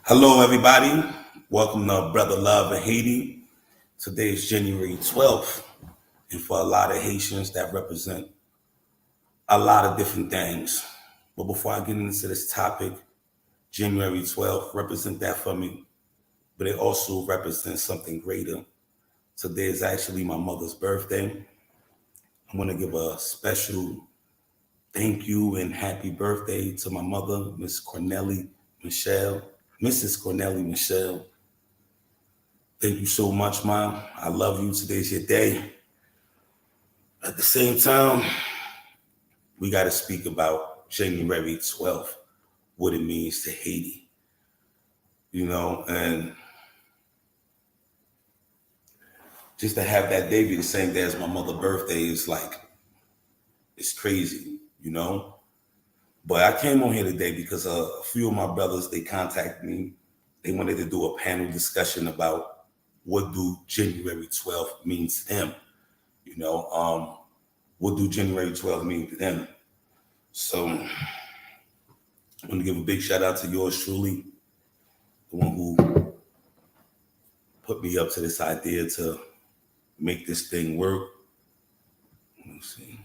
Hello, everybody. Welcome to Brother Love in Haiti. Today is January 12th, and for a lot of Haitians, that represent a lot of different things. But before I get into this topic, January 12th represent that for me, but it also represents something greater. Today is actually my mother's birthday. I want to give a special thank you and happy birthday to my mother, Miss Corneli Michelle, Mrs. Corneli Michelle. Thank you so much, Mom. I love you. Today's your day. At the same time, we got to speak about January 12th, what it means to Haiti, and just to have that day be the same day as my mother's birthday is like, it's crazy. But I came on here today because a few of my brothers, they contacted me. They wanted to do a panel discussion about what do January 12th means to them, you know. What do January 12th mean to them? So I want to give a big shout out to yours truly, the one who put me up to this idea to make this thing work. Let me see.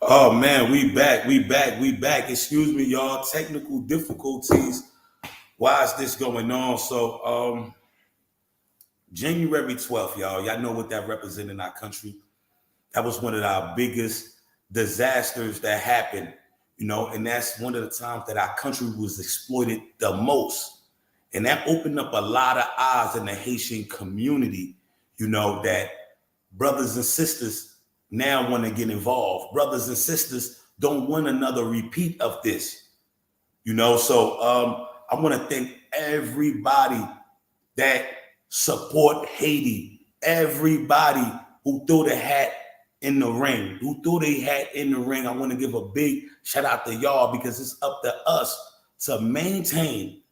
Oh man, we back. Excuse me, y'all. Technical difficulties. Why is this going on? So, January 12th, y'all. Y'all know what that represented in our country. That was one of our biggest disasters that happened, and that's one of the times that our country was exploited the most. And that opened up a lot of eyes in the Haitian community, that brothers and sisters now want to get involved. Brothers and sisters don't want another repeat of this, So I want to thank everybody that support Haiti, everybody who threw the hat in the ring, who threw their hat in the ring. I want to give a big shout out to y'all because it's up to us to maintain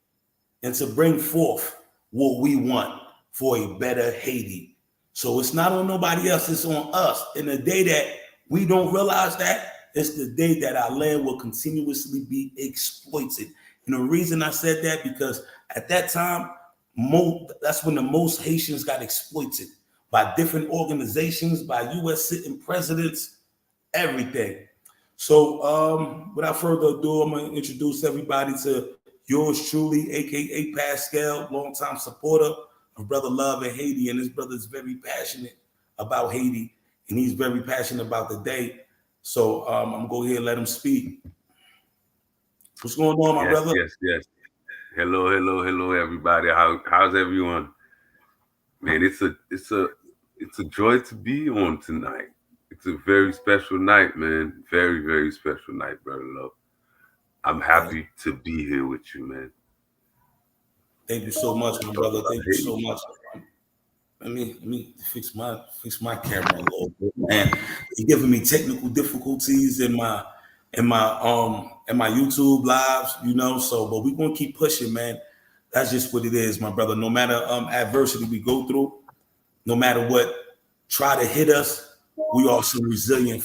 and to bring forth what we want for a better Haiti. So it's not on nobody else, it's on us. And the day that we don't realize that, it's the day that our land will continuously be exploited. And the reason I said that, because at that time, that's when the most Haitians got exploited by different organizations, by U.S. sitting presidents, everything. So without further ado, I'm going to introduce everybody to yours truly, aka Pascal, longtime supporter of Brother Love in Haiti. And this brother is very passionate about Haiti, and he's very passionate about the day. So I'm going to go ahead and let him speak. What's going on, my brother? Yes. Hello, everybody. How's everyone? Man, it's a joy to be on tonight. It's a very special night, man. Very special night, brother Love. I'm Okay. happy to be here with you, man. Thank you so much, my Talk brother. about Thank you so Haiti. much. Let me fix my camera a little bit, man. You're giving me technical difficulties in my YouTube lives, So, but we're gonna keep pushing, man. That's just what it is, my brother. No matter adversity we go through, no matter what try to hit us, we are some resilient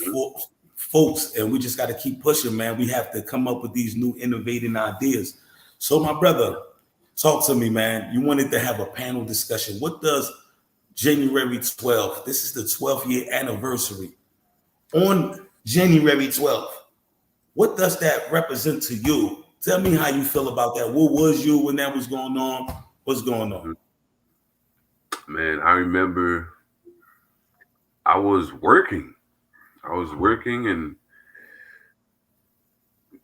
folks, and we just got to keep pushing, man. We have to come up with these new innovating ideas. So, my brother, talk to me, man. You wanted to have a panel discussion. What does January 12th? This is the 12th year anniversary. On January 12th, what does that represent to you? Tell me how you feel about that. What was you when that was going on? What's going on? Man, I remember I was working. I was working and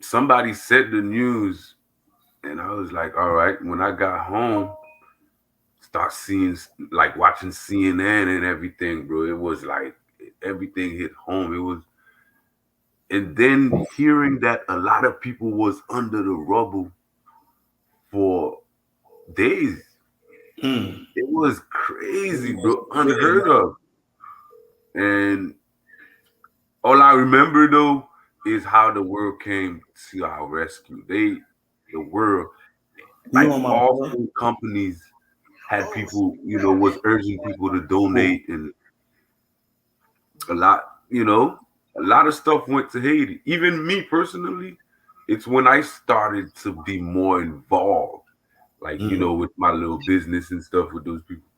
somebody said the news and I was like, all right, when I got home, start seeing like watching CNN and everything, bro. It was like everything hit home. It was, and then hearing that a lot of people was under the rubble for days. Mm. It was crazy, bro. Unheard of. And all I remember though is how the world came to our rescue. The world, You like know, my all brother. food companies had people, was urging people to Cool. donate and a lot, a lot of stuff went to Haiti. Even me personally, it's when I started to be more involved, like, Mm. with my little business and stuff with those people.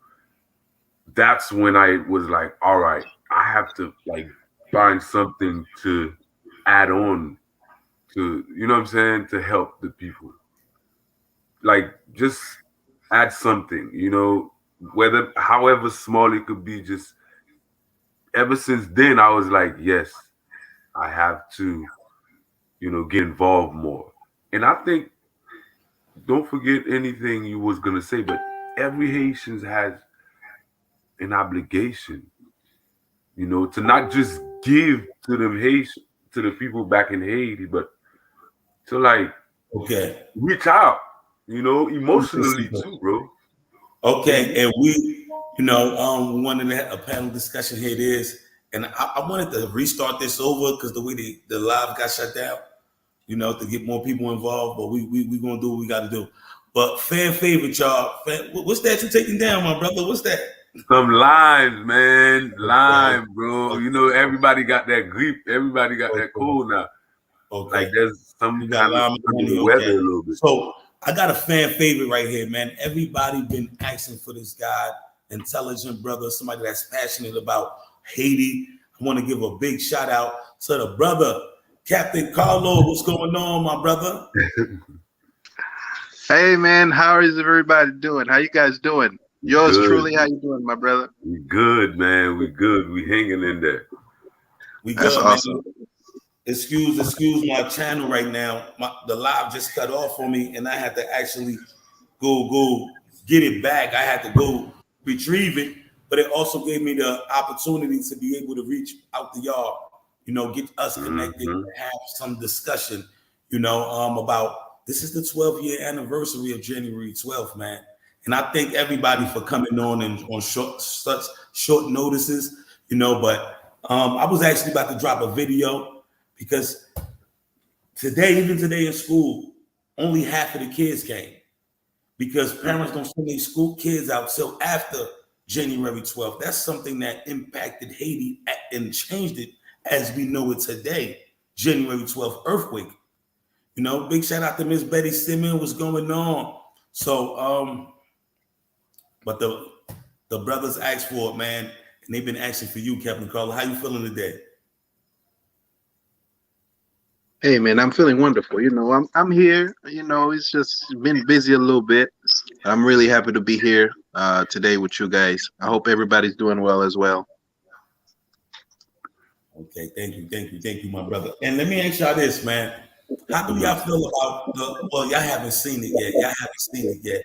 That's when I was like, all right, I have to like find something to add on to, you know what I'm saying, to help the people. Like just add something, whether however small it could be, just ever since then I was like, yes, I have to, get involved more. And I think, don't forget anything you was gonna say, but every Haitian has an obligation, to not just give to them Haitian, to the people back in Haiti, but to like Okay. reach out, emotionally too, bro. Okay, And and we wanted to have a panel discussion. Here it is, and I wanted to restart this over because the way the live got shut down, to get more people involved. But we gonna do what we got to do. But fan favorite, y'all. What's that you taking down, my brother? What's that? some limes, man, Okay, lime, bro. okay, Everybody got that grief. Everybody got that okay, cold now. Like okay. there's some You got kind of lime and under honey. the weather Okay. a little bit. So I got a fan favorite right here, man. Everybody been asking for this guy, intelligent brother, somebody that's passionate about Haiti. I want to give a big shout out So the brother, Captain Carlo, what's going on, my brother? Hey man, how is everybody doing? How you guys doing? Yours truly, how Good. you doing, my brother? We good, man. We good. We hanging in there. We That's good, man. awesome. Excuse my channel right now. The live just cut off on me, and I had to actually go get it back. I had to go retrieve it, but it also gave me the opportunity to be able to reach out to y'all, get us connected, Hmm. have some discussion, about this is the 12th year anniversary of January 12th, man. And I thank everybody for coming on and on such short notices, but I was actually about to drop a video because even today in school, only half of the kids came because parents don't send their school kids out till after January 12th. That's something that impacted Haiti and changed it as we know it today. January 12th earthquake. Big shout out to Miss Betty Simmons. What's going on? So, but the brothers asked for it, man, and they've been asking for you, Captain Carla. How you feeling today? Hey man, I'm feeling wonderful. I'm here. It's just been busy a little bit. I'm really happy to be here today with you guys. I hope everybody's doing well as well. Okay, thank you, my brother. And let me ask y'all this, man. How do y'all feel about y'all haven't seen it yet. Y'all haven't seen it yet.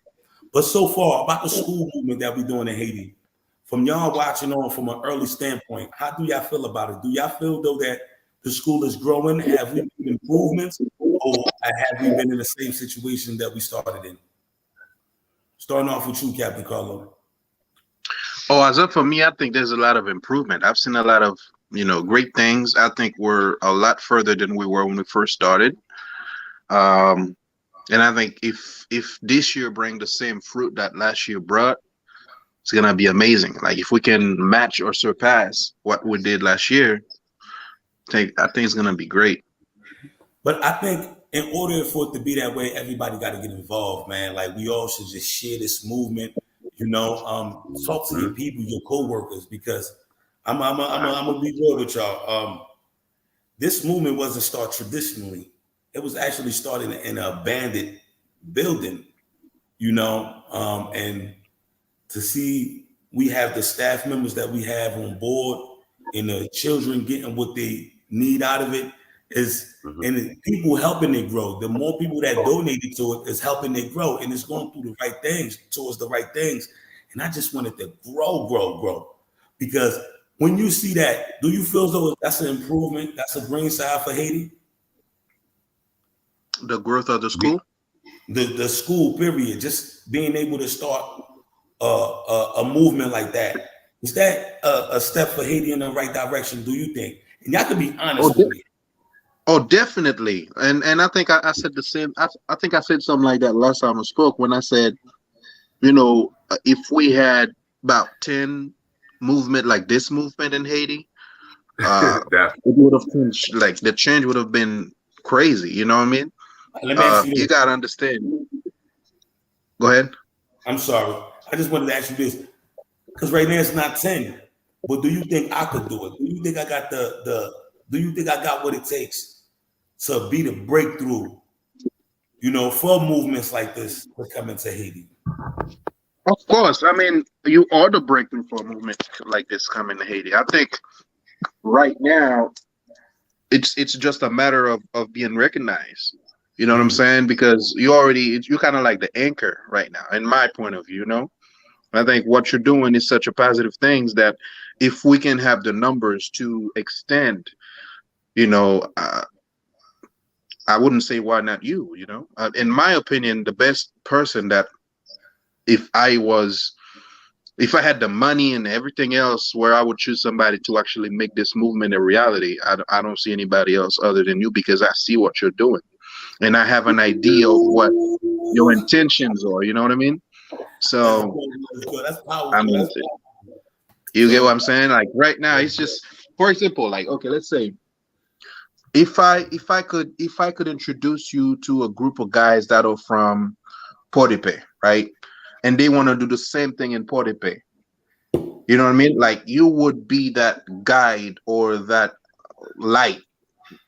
But so far, about the school movement that we're doing in Haiti, from y'all watching on from an early standpoint, how do y'all feel about it? Do y'all feel though that the school is growing? Have we made improvements? Or have we been in the same situation that we started in? Starting off with you, Captain Carlo. Oh, as up for me, I think there's a lot of improvement. I've seen a lot of, great things. I think we're a lot further than we were when we first started. Um, and I think if this year bring the same fruit that last year brought, it's gonna be amazing. Like if we can match or surpass what we did last year, I think it's gonna be great. But I think in order for it to be that way, everybody got to get involved, man. Like we all should just share this movement, talk to your Hmm. people, your co-workers, because I'm gonna be real with y'all. This movement wasn't started traditionally. It was actually started in an abandoned building, and to see we have the staff members that we have on board and the children getting what they need out of it is Hmm. and people helping it grow. The more people that donated to it is helping it grow, and it's going through the right things towards the right things. And I just wanted to grow. Because when you see that, do you feel as though that's an improvement? That's a green side for Haiti? The growth of the Yeah. school. The school period, just being able to start a movement like that. Is that a step for Haiti in the right direction? Do you think? And y'all can be Oh, honest with me. definitely. And I think I said the same. I think I said something like that last time I spoke when I said, if we had about 10 movement like this movement in Haiti, That. it would have changed. Like the change would have been crazy. You know what I mean? Let me ask you You this. gotta understand. Go ahead. I'm sorry. I just wanted to ask you this because right now it's not 10. But do you think I could do it? Do you think I got the? Do you think I got what it takes to be the breakthrough? For movements like this to come into Haiti. Of course. I mean, you are the breakthrough for a movement like this coming to Haiti. I think right now it's just a matter of being recognized. You know what I'm Mm-hmm. saying? Because you're kind of like the anchor right now, in my point of view. I think what you're doing is such a positive things that if we can have the numbers to extend, you know, uh, I wouldn't say why not you. In my opinion, the best person that if I was if I had the money and everything else where I would choose somebody to actually make this movement a reality, I don't see anybody else other than you because I see what you're doing and I have an idea of what your intentions are. You know what I mean? That's So, good. That's good. That's I powerful. mean, That's you get what so. I'm saying? Like right now, it's just, for example, like, okay, let's say if I could introduce you to a group of guys that are from Portipe, right? And they want to do the same thing in Portipe. You know what I mean? Like you would be that guide or that light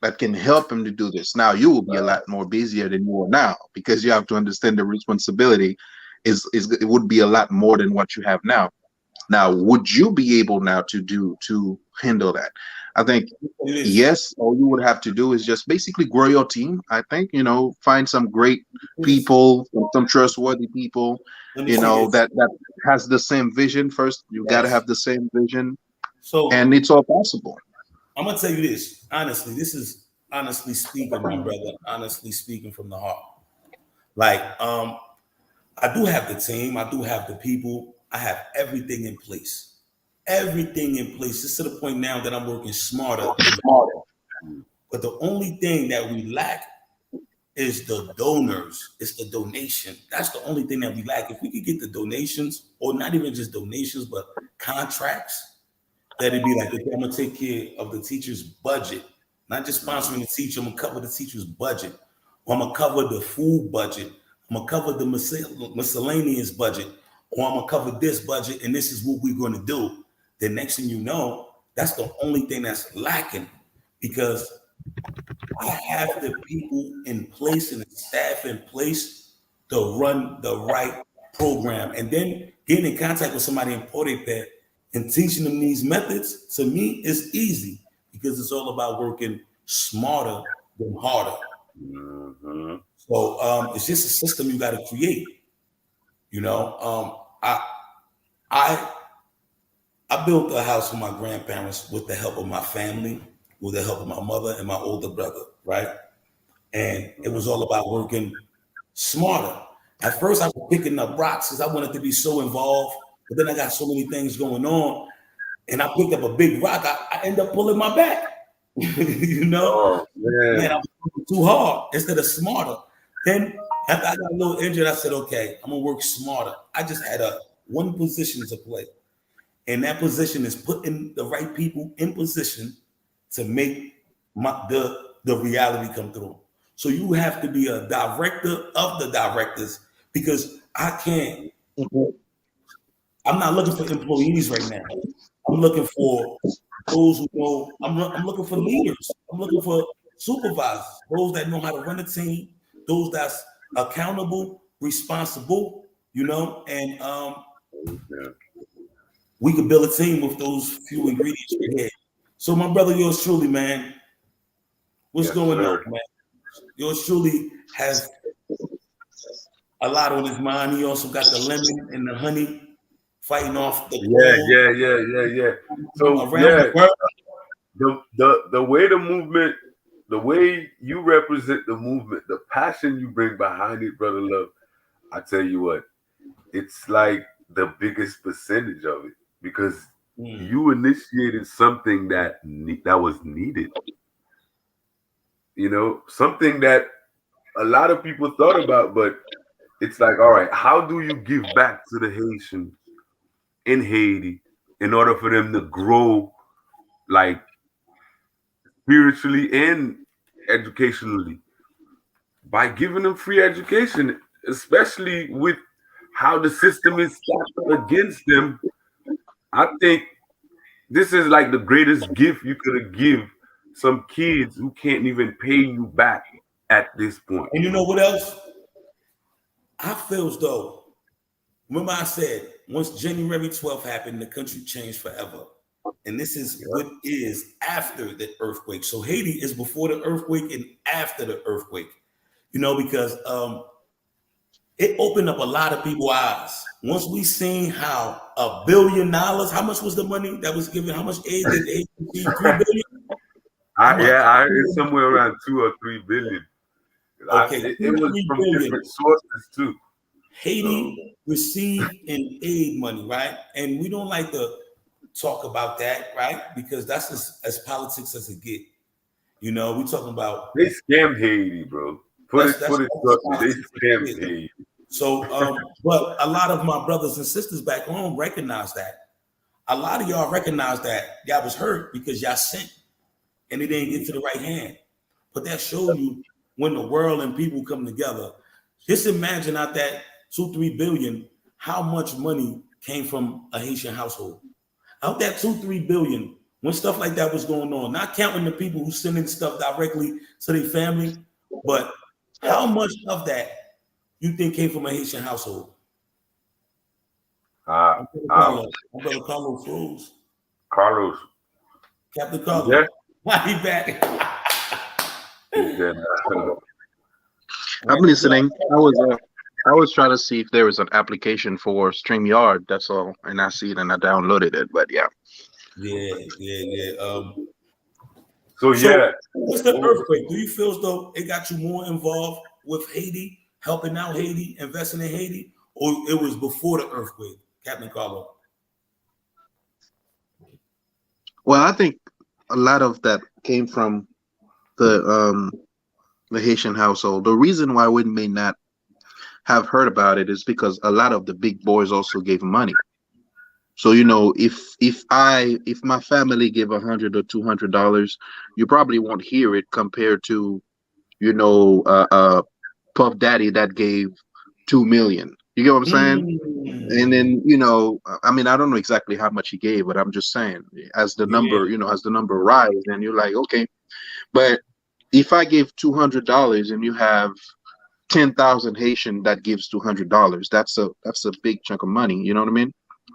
that can help him to do this. Now you will be a lot more busier than you are now because you have to understand the responsibility is it would be a lot more than what you have now. Now, would you be able now to handle that? I think It is. yes, all you would have to do is just basically grow your team. I think, find some great It is. people, some trustworthy people, Let me say this. that has the same vision. First, you got to Yes. have the same vision, and So it's all possible. I'm gonna tell you this honestly. This is honestly speaking, my brother. Honestly speaking from the heart. Like, I do have the team. I do have the people. I have everything in place. Everything in place. It's to the point now that I'm working smarter than. But the only thing that we lack is the donors. It's the donation. That's the only thing that we lack. If we could get the donations, or not even just donations, but contracts, that'd be like, okay, I'm gonna take care of the teacher's budget, not just sponsoring the teacher. I'm gonna cover the teacher's budget, or I'm gonna cover the food budget. I'm gonna cover the miscellaneous budget, or I'm gonna cover this budget, and this is what we're gonna do. The next thing you know, that's the only thing that's lacking because I have the people in place and the staff in place to run the right program. And then getting in contact with somebody in Portepet and teaching them these methods, to me, is easy because it's all about working smarter than harder. Mm-hmm. So it's just a system you got to create. You know, I I built a house for my grandparents with the help of my family, with the help of my mother and my older brother, right? And it was all about working smarter. At first, I was picking up rocks because I wanted to be so involved, but then I got so many things going on, and I picked up a big rock. I end up pulling my back. You know, Oh man, I man. was working too hard instead of smarter. Then after I got a little injured, I said, okay, I'm gonna work smarter. I just had a one position to play, and that position is putting the right people in position to make the reality come through. So you have to be a director of the directors because I can't. I'm not looking for employees right now. I'm looking for those who know. I'm looking for leaders. I'm looking for supervisors, those that know how to run a team, those that's accountable, responsible. You know, and Yeah. we could build a team with those few ingredients right here. So, my brother, yours truly, man, what's Yes, going on, sir. man? Yours truly has a lot on his mind. He also got the lemon and the honey fighting off the Yeah, cold yeah, yeah, yeah, yeah. So around the yeah, world. the way the movement, the way you represent the movement, the passion you bring behind it, brother love. I tell you what, it's like the biggest percentage of it because Mm. you initiated something that was needed. You know, something that a lot of people thought about, but it's like, all right, how do you give back to the Haitians in Haiti in order for them to grow like spiritually and educationally by giving them free education, especially with how the system is stacked against them. I think this is like the greatest gift you could have give some kids who can't even pay you back at this point. And you know what else? I feel as though, remember I said, once January 12th happened, the country changed forever. And this is Yeah. what is after the earthquake. So Haiti is before the earthquake and after the earthquake, you know, because it opened up a lot of people's eyes. Once we seen how $1 billion, how much was the money that was given? How much aid did Haiti receive? 3 billion? How much? It's somewhere around 2 or 3 billion. Okay, It two, was three from billion. different sources too. So Haiti received in aid money, right? And we don't like to talk about that, right? Because that's as politics as it get. You know, we talking about they scammed Haiti, bro. that's Put it as shortly. They politics as scammed it is. Haiti. So, but a lot of my brothers and sisters back home recognize that. A lot of y'all recognize that y'all was hurt because y'all sent and it didn't get to the right hand. But that show you when the world and people come together. Just imagine out that 2-3 billion, how much money came from a Haitian household. Out that 2-3 billion when stuff like that was going on, not counting the people who sending stuff directly to their family, but how much of that you think came from a Haitian household? Uh, My brother Carlo froze. Carlos. Captain Carlo. Yeah. Why he back? He's dead. I'm listening. I was trying to see if there was an application for StreamYard. That's all, and I see it and I downloaded it. But yeah, Yeah. So yeah, what's the earthquake? Do you feel as though it got you more involved with Haiti, helping out Haiti, investing in Haiti, or it was before the earthquake, Captain Carlo? well, I think a lot of that came from the Haitian household. The reason why we may not have heard about it is because a lot of the big boys also gave money. So if my family give $100 or $200, you probably won't hear it compared to Puff Daddy that gave 2 million. You get what I'm saying? And then I mean, I don't know exactly how much he gave, but I'm just saying, as the number rise, then you're like, okay. But if I give $200 and you have 10,000 Haitian that gives $200, that's a big chunk of money. You know what I mean?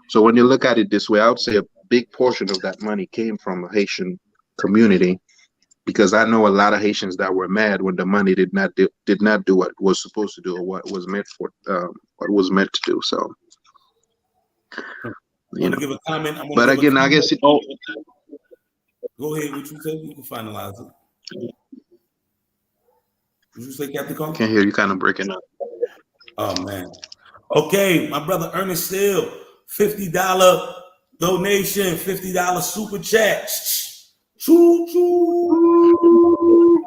So when you look at it this way, I would say a big portion of that money came from a Haitian community, because I know a lot of Haitians that were mad when the money did not do what it was supposed to do, or what was meant to do. So I'm gonna give a comment. But again, I guess it all. Go ahead. What you said? You can finalize it. Did you say, Captain Carlo? Can't hear you. Kind of breaking up. Oh man. Okay, my brother Ernest Steele, $50 donation, $50 super chat. Choo choo.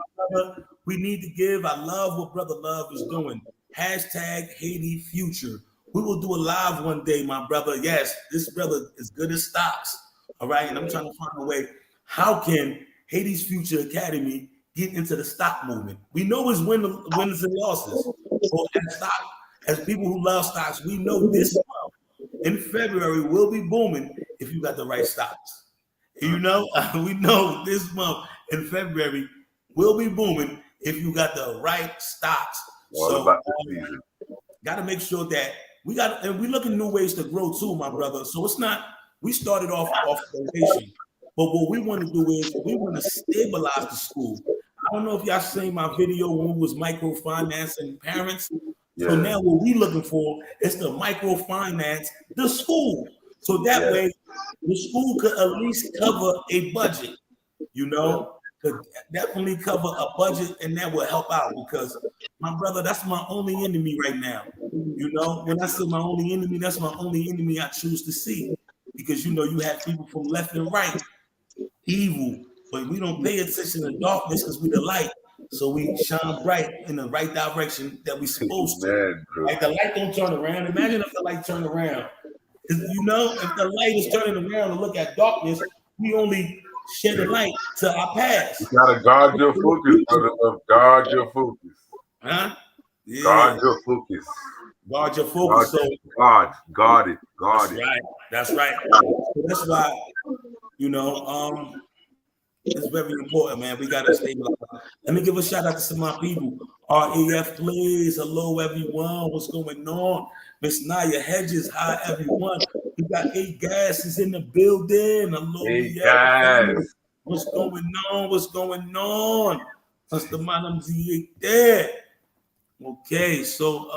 We need to give. I love what Brother Love is doing. Hashtag Haiti Future. We will do a live one day, my brother. Yes, this brother is good at stocks. All right, and I'm trying to find a way. How can Haiti's Future Academy get into the stock movement? We know it's winners and losses. So as people who love stocks, we know this month in February will be booming if you got the right stocks. We know this month in February will be booming if you got the right stocks. Got to make sure that and we're looking new ways to grow too, my brother. So it's not, we started off foundation, but what we want to do is we want to stabilize the school. I don't know if y'all seen my video when we was microfinancing parents. Yeah. So now what we looking for is to microfinance the school. So that way the school could at least cover a budget, could definitely cover a budget, and that will help out, because my brother, that's my only enemy right now. When I say my only enemy, that's my only enemy I choose to see, because you have people from left and right, evil, but we don't pay attention to darkness because we're the light. So we shine bright in the right direction that we're supposed to. Like the light don't turn around. Imagine if the light turned around. If the light is turning around to look at darkness, we only shed a light to our past. You gotta guard your focus, brother. Guard your focus. Huh? Yeah. Guard your focus. Guard your focus. Guard it. That's right. So that's why, it's very important, man. We gotta stabilize. Let me give a shout out to some of my people. RAF Plays, hello everyone. What's going on? Miss Naya Hedges, hi everyone. We got 8 Gases in the building. Hello, 8 Gas. What's going on? Sister Madam Z there. Okay, so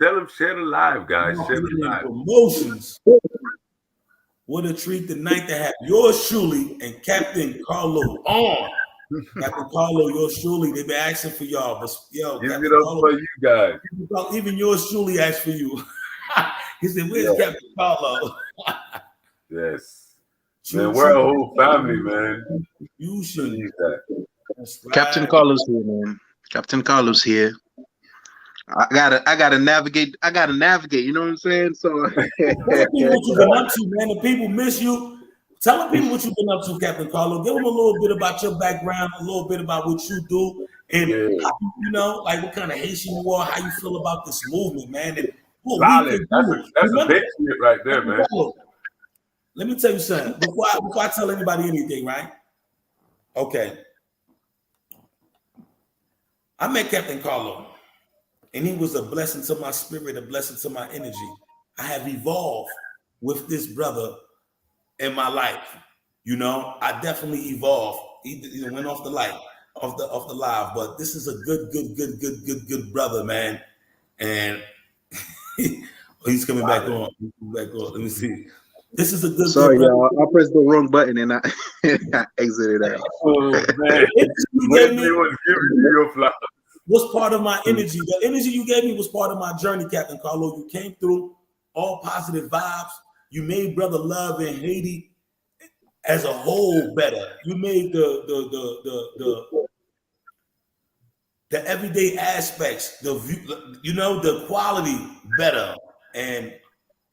tell them share the live, guys. Share the live. Promotions. What a treat tonight to have yours truly and Captain Carlo on. Captain Carlo, yours truly. They've been asking for y'all, but give it up for you guys. Even yours truly asked for you. He said, "Where's Captain Carlo?" Yes, man, we're a whole family, man. You should need that. Right. Captain Carlo's here, man. Captain Carlo's here. I gotta navigate. You know what I'm saying? So tell the people what you've been up to, man. The people miss you. Tell the people what you've been up to, Captain Carlo. Give them a little bit about your background, a little bit about what you do, and like what kind of Haitian you are, how you feel about this movement, man. And that's a big shit right there, man. let me tell you something. Before I tell anybody anything, right? Okay. I met Captain Carlo, and he was a blessing to my spirit, a blessing to my energy. I have evolved with this brother in my life. You know, I definitely evolved. He went off the light, off the live, but this is a good brother, man. And he's coming back Solid. on. Back on. Let me see. This is a good Sorry, brother. y'all. I pressed the wrong button and I, I exited out. Oh man, the energy you gave Wendy me was giving you your flowers. was part of my energy. The energy you gave me was part of my journey, Captain Carlo. You came through all positive vibes. You made Brother Love in Haiti as a whole better. You made the everyday aspects, the view, you know, the quality better. And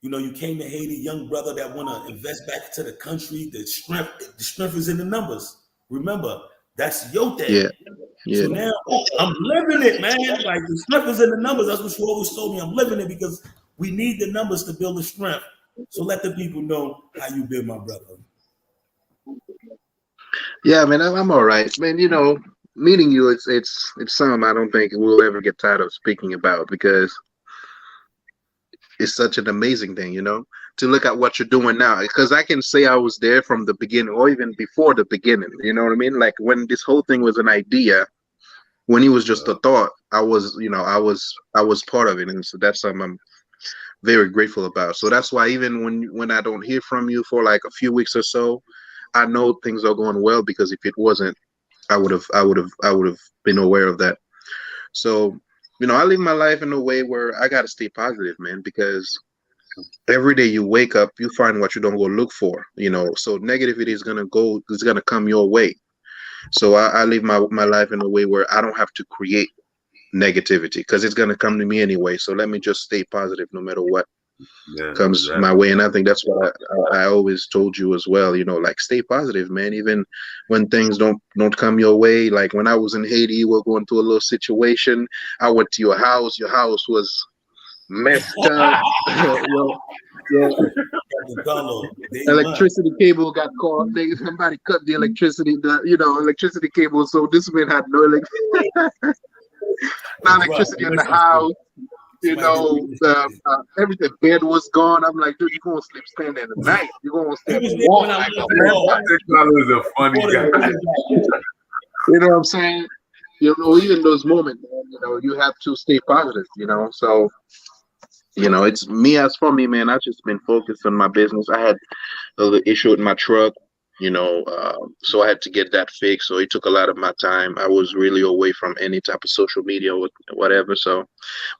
you know, you came to Haiti, young brother that want to invest back into the country. The strength is in the numbers. Remember, that's your thing. Yeah, So yeah. now I'm living it, man. Like the strength is in the numbers. That's what you always told me. I'm living it because we need the numbers to build the strength. So let the people know how you been, my brother. Yeah, man, I'm all right. Man, you know, meeting you, it's something I don't think we'll ever get tired of speaking about because it's such an amazing thing, you know, to look at what you're doing now. Because I can say I was there from the beginning or even before the beginning. You know what I mean? Like when this whole thing was an idea, when it was just Yeah. a thought, I was, you know, I was part of it, and so that's something I'm very grateful about. So that's why even when I don't hear from you for like a few weeks or so, I know things are going well because if it wasn't, I would have been aware of that. So, you know, I live my life in a way where I gotta stay positive, man, because every day you wake up, you find what you don't go look for, you know. So negativity is gonna come your way. So I live my life in a way where I don't have to create negativity because it's gonna come to me anyway. So let me just stay positive no matter what Yeah, comes my exactly. way. And I think that's what I always told you as well. You know, like stay positive, man. Even when things don't come your way. Like when I was in Haiti, we were going through a little situation. I went to your house. Your house was messed up. your Captain Carlo, day one. electricity cable got caught. Somebody cut the electricity, electricity cable. So this man had no Oh, bro, electricity in the listen, house. You somebody didn't know, even everything bed was gone. I'm like, dude, you're gonna sleep standing in the night. You're gonna stay He at was the there when wall I like a moved the vampire. wall. Captain Carlo is a funny Before they guy. were coming back. You know what I'm saying? You know, even those moments, man, you know, you have to stay positive, you know. So, you know, it's me as for me, man, I've just been focused on my business. I had a little issue with my truck, so I had to get that fixed. So it took a lot of my time. I was really away from any type of social media or whatever. So,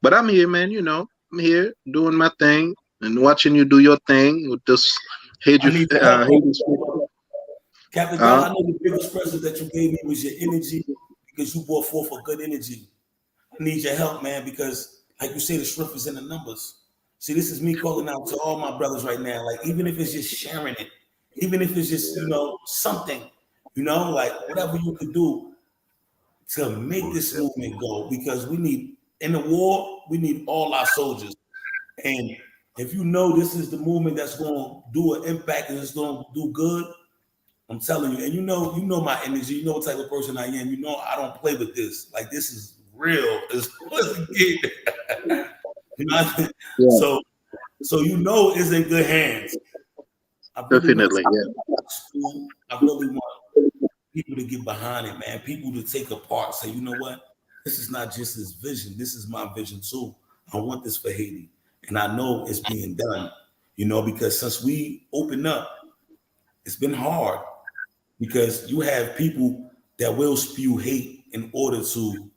but I'm here, man. You know, I'm here doing my thing and watching you do your thing with this I need your help. Hades. Captain Carlo, Uh, I know the biggest present that you gave me was your energy because you brought forth a good energy. I need your help, man, because like you say, the strength is in the numbers. See, this is me calling out to all my brothers right now. Like, even if it's just sharing it, even if it's just, something, like whatever you could do to make Most this definitely. movement go, because we need, in the war, we need all our soldiers. And if you know this is the movement that's going to do an impact and it's going to do good, I'm telling you, and you know my energy. You know what type of person I am. You know I don't play with this. Like this is real as well as it get. You know, what I mean? yeah, so it's in good hands. I really want definitely. Yeah, school. I really want people to get behind it, man. People to take apart. Say, you know what? This is not just his vision. This is my vision too. I want this for Haiti, and I know it's being done. Because since we opened up, it's been hard because you have people that will spew hate in order to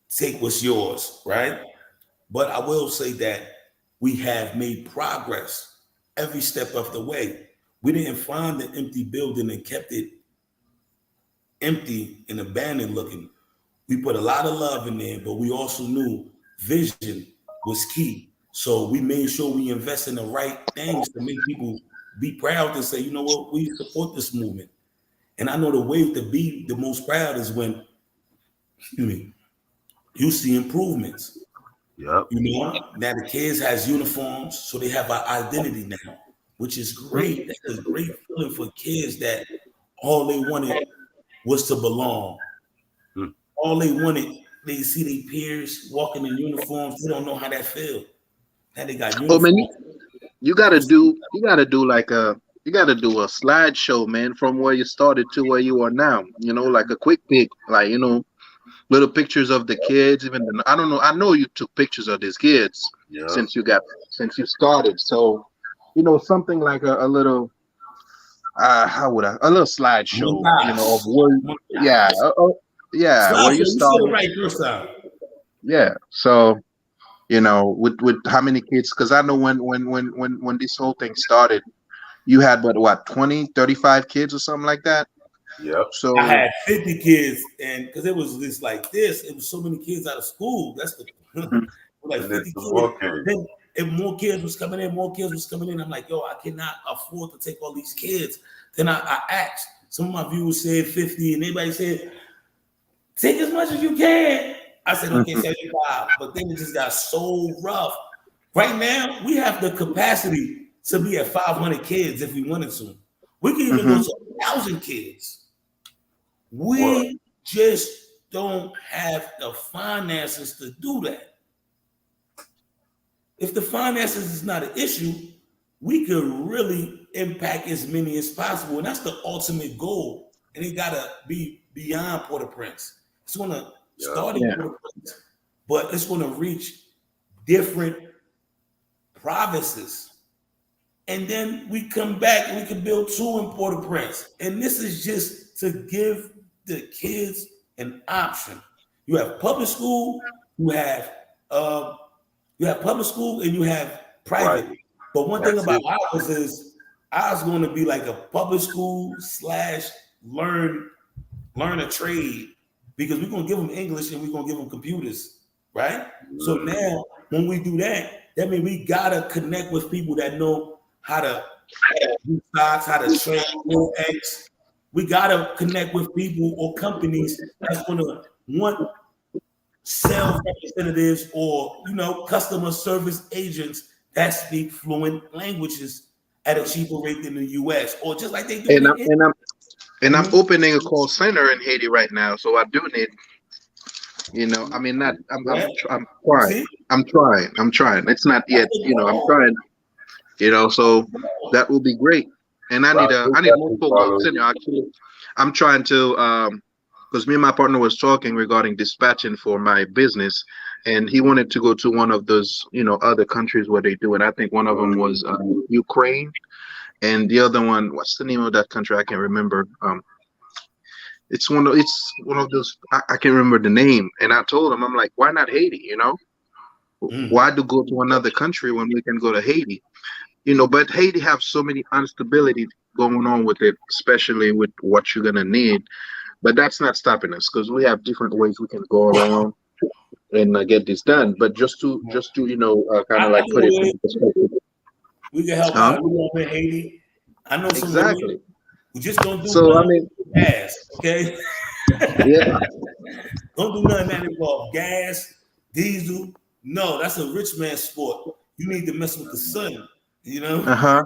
take what's yours, right? But I will say that we have made progress every step of the way. We didn't find the empty building and kept it empty and abandoned looking. We put a lot of love in there, but we also knew vision was key. So we made sure we invest in the right things to make people be proud and say, you know what, we support this movement. And I know the way to be the most proud is when, excuse me, you see improvements. Yep. Now the kids has uniforms, so they have an identity now. which is great. That's a great feeling for kids that all they wanted was to belong. Hmm. All they wanted, they see their peers walking in uniforms. They don't know how that feels. Now they got Oh man, uniforms. you gotta do like you gotta do a slideshow, man, from where you started to where you are now. Like a quick pic, like little pictures of the kids. Even I don't know. I know you took pictures of these kids Yeah. since you started. So, something like a little how would I a little slideshow, Montage. of where, yeah, Montage. yeah, where Sasha, you you said it started. right first time. Yeah. So, with how many kids? Because I know when this whole thing started, you had what 20, 35 kids or something like that. Yep. I So, had 50 kids, and because it was just like this, it was so many kids out of school. That's the mhm, like And then 50 some kids. more came. Then if more kids was coming in, more kids was coming in. I'm like, yo, I cannot afford to take all these kids. Then I asked. Some of my viewers said 50, and everybody said, take as much as you can. I said, okay, mhm, 75. But then it just got so rough. Right now, we have the capacity to be at 500 kids if we wanted to. We can even go mhm. to 1,000 kids. What? We just don't have the finances to do that. If the finances is not an issue, we could really impact as many as possible. And that's the ultimate goal. And it gotta be beyond Port-au-Prince. It's gonna Yeah. start in Yeah. Port-au-Prince, but it's gonna reach different provinces. And then we come back and we can build two in Port-au-Prince. And this is just to give the kids an option. You have public school, uh, you have public school, and you have private. Private. But one thing That's about it. ours is ours going to be like a public school slash learn a trade because we're gonna give them English and we're gonna give them computers, right? So Mm. now when we do that, that means we gotta connect with people that know how to do stocks, how to trade X. We gotta connect with people or companies that's gonna want sales representatives or customer service agents that speak fluent languages at a cheaper rate than the US or just like they do And in I'm India. and I'm and I'm Mhm. opening a call center in Haiti right now. So I do need, I mean, not. Right? I'm trying. See? I'm trying. It's not That's yet. the I'm goal. trying. So that will be great. And Rocco I need got more to folks follow. in there. Actually, I'm trying to because me and my partner was talking regarding dispatching for my business, and he wanted to go to one of those other countries where they do it. I think one of them was Ukraine, and the other one, what's the name of that country? I can't remember. It's one of those. I can't remember the name. And I told him, I'm like, why not Haiti? Mhm. Why do go to another country when we can go to Haiti? But Haiti have so many instability going on with it, especially with what you're gonna need. But that's not stopping us because we have different ways we can go around and get this done. But just to kind of I like know put a it way in perspective. we can help Huh? out. We over in Haiti. I know some ways. Exactly. We just don't do So I nothing mean, with gas, okay? yeah, Don't do nothing that involve gas, diesel. No, that's a rich man's sport. You need to mess with the sun, you know? uh-huh.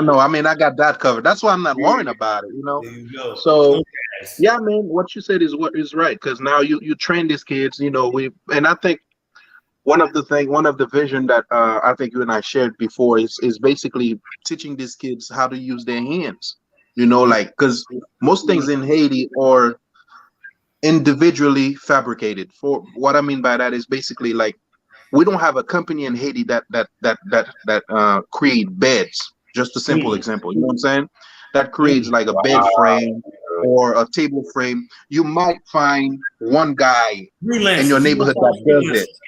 No, I mean I got that covered. That's why I'm not worrying about it. There you go. So No gas. yeah, man, what you said is what is right because now you train these kids. And I think one of the vision that I think you and I shared before is basically teaching these kids how to use their hands. Like because most things in Haiti are individually fabricated. For what I mean by that is basically like we don't have a company in Haiti that create beds. Just a simple Mm. example. You know what I'm saying? That creates Mm. like a bed Wow. frame or a table frame. You might find one guy in your Freelancers. You want neighborhood to that find does it. freelancers.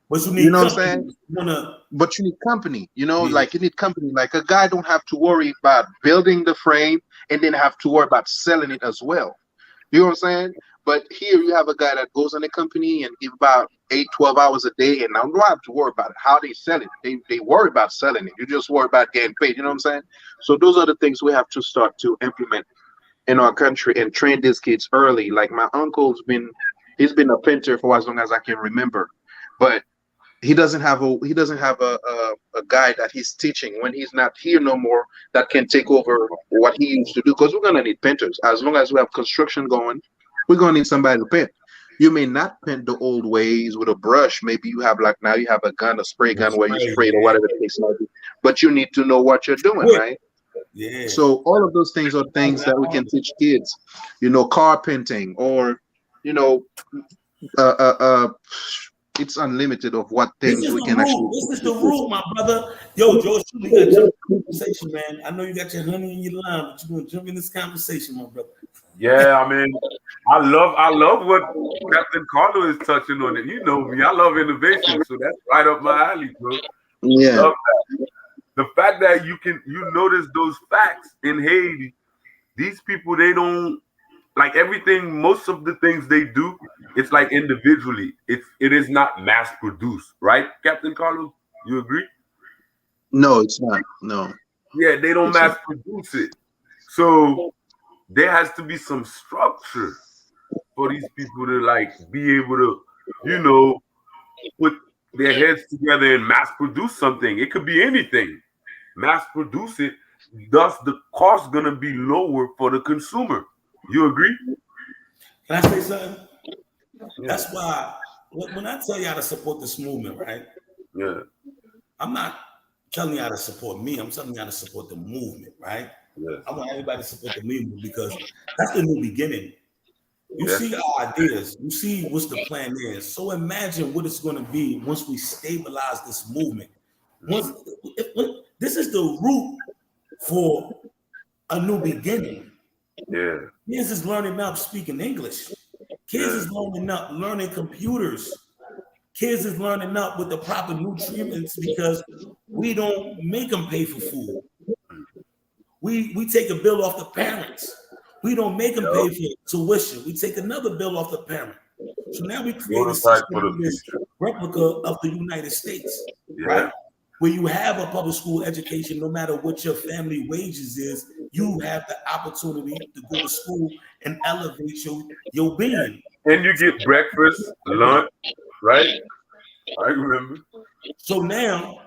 But you You need know what I'm companies. saying? You wanna But you need company. yeah. Like you need company. Like a guy don't have to worry about building the frame and then have to worry about selling it as well. You know what I'm saying? But here you have a guy that goes in a company and give about 8, 12 hours a day, and I don't have to worry about it. How they sell it. They worry about selling it. You just worry about getting paid. You know what I'm saying? So those are the things we have to start to implement in our country and train these kids early. Like my uncle's been he's been a painter for as long as I can remember. But he doesn't have a guy that he's teaching when he's not here no more that can take over what he used to do, because we're going to need painters. As long as we have construction going, we're going to need somebody to paint. You may not paint the old ways with a brush. Maybe you have, like, now you have a gun, a spray gun, where you spray it or whatever the case might be, but you need to know what you're doing, right? Yeah. So all of those things are things that we can teach kids, car painting, or you know uh, uh, uh, it's unlimited of what This things is we the can actually rule. This is the rule, my brother. Yo, George, we got to jump in this conversation, man. I know you got your honey in your line, but you're gonna jump in this conversation, my brother. Yeah, I mean, I love what Captain Carlo is touching on. It. You know me, I love innovation, so that's right up my alley, bro. Yeah. Love that. The fact that you notice those facts in Haiti, these people, they don't like everything. Most of the things they do, it's like individually. It is not mass produced, right, Captain Carlos? You agree? No, it's not. No, Yeah, they don't it's not. mass produce it. So there has to be some structure for these people to like be able to, put their heads together and mass produce something. It could be anything. Mass produce it. Thus, the cost gonna be lower for the consumer. You agree? Can I say something? Yeah. That's why when I tell you how to support this movement, right? Yeah. I'm not telling you how to support me. I'm telling you how to support the movement, right? Yes. I want everybody to support the movement because that's the new beginning. You Yes. see our ideas. You see what's the plan is. So imagine what it's going to be once we stabilize this movement. This is the root for a new beginning. Yeah. Kids is learning up speaking English. Kids is learning computers. Kids is learning up with the proper nutrients because we don't make them pay for food. We take a bill off the parents. We don't make them pay for tuition. We take another bill off the parent. So now we create a Prototype for system the that's future. replica of the United States, Yeah. right? Where you have a public school education, no matter what your family wages is, you have the opportunity to go to school and elevate your being. And you get breakfast, lunch, right? I remember. So now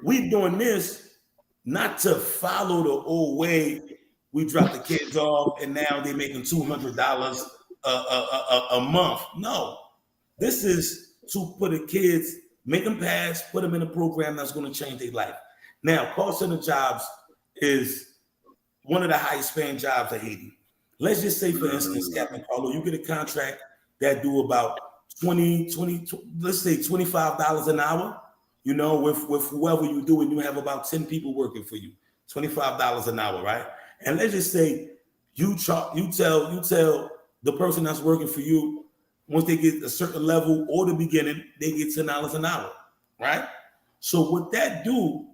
we're doing this not to follow the old way. We drop the kids off and now they're making $200 a month. No, this is to put the kids, make them pass, put them in a program that's going to change their life. Now, call center jobs is one of the highest paying jobs in Haiti. Let's just say, for instance, Captain Carlo, you get a contract that do about 20, let's say $25 an hour, with whoever you do, and you have about 10 people working for you, $25 an hour, right? And let's just say you tell the person that's working for you, once they get a certain level or the beginning, they get $10 an hour, right? So what that do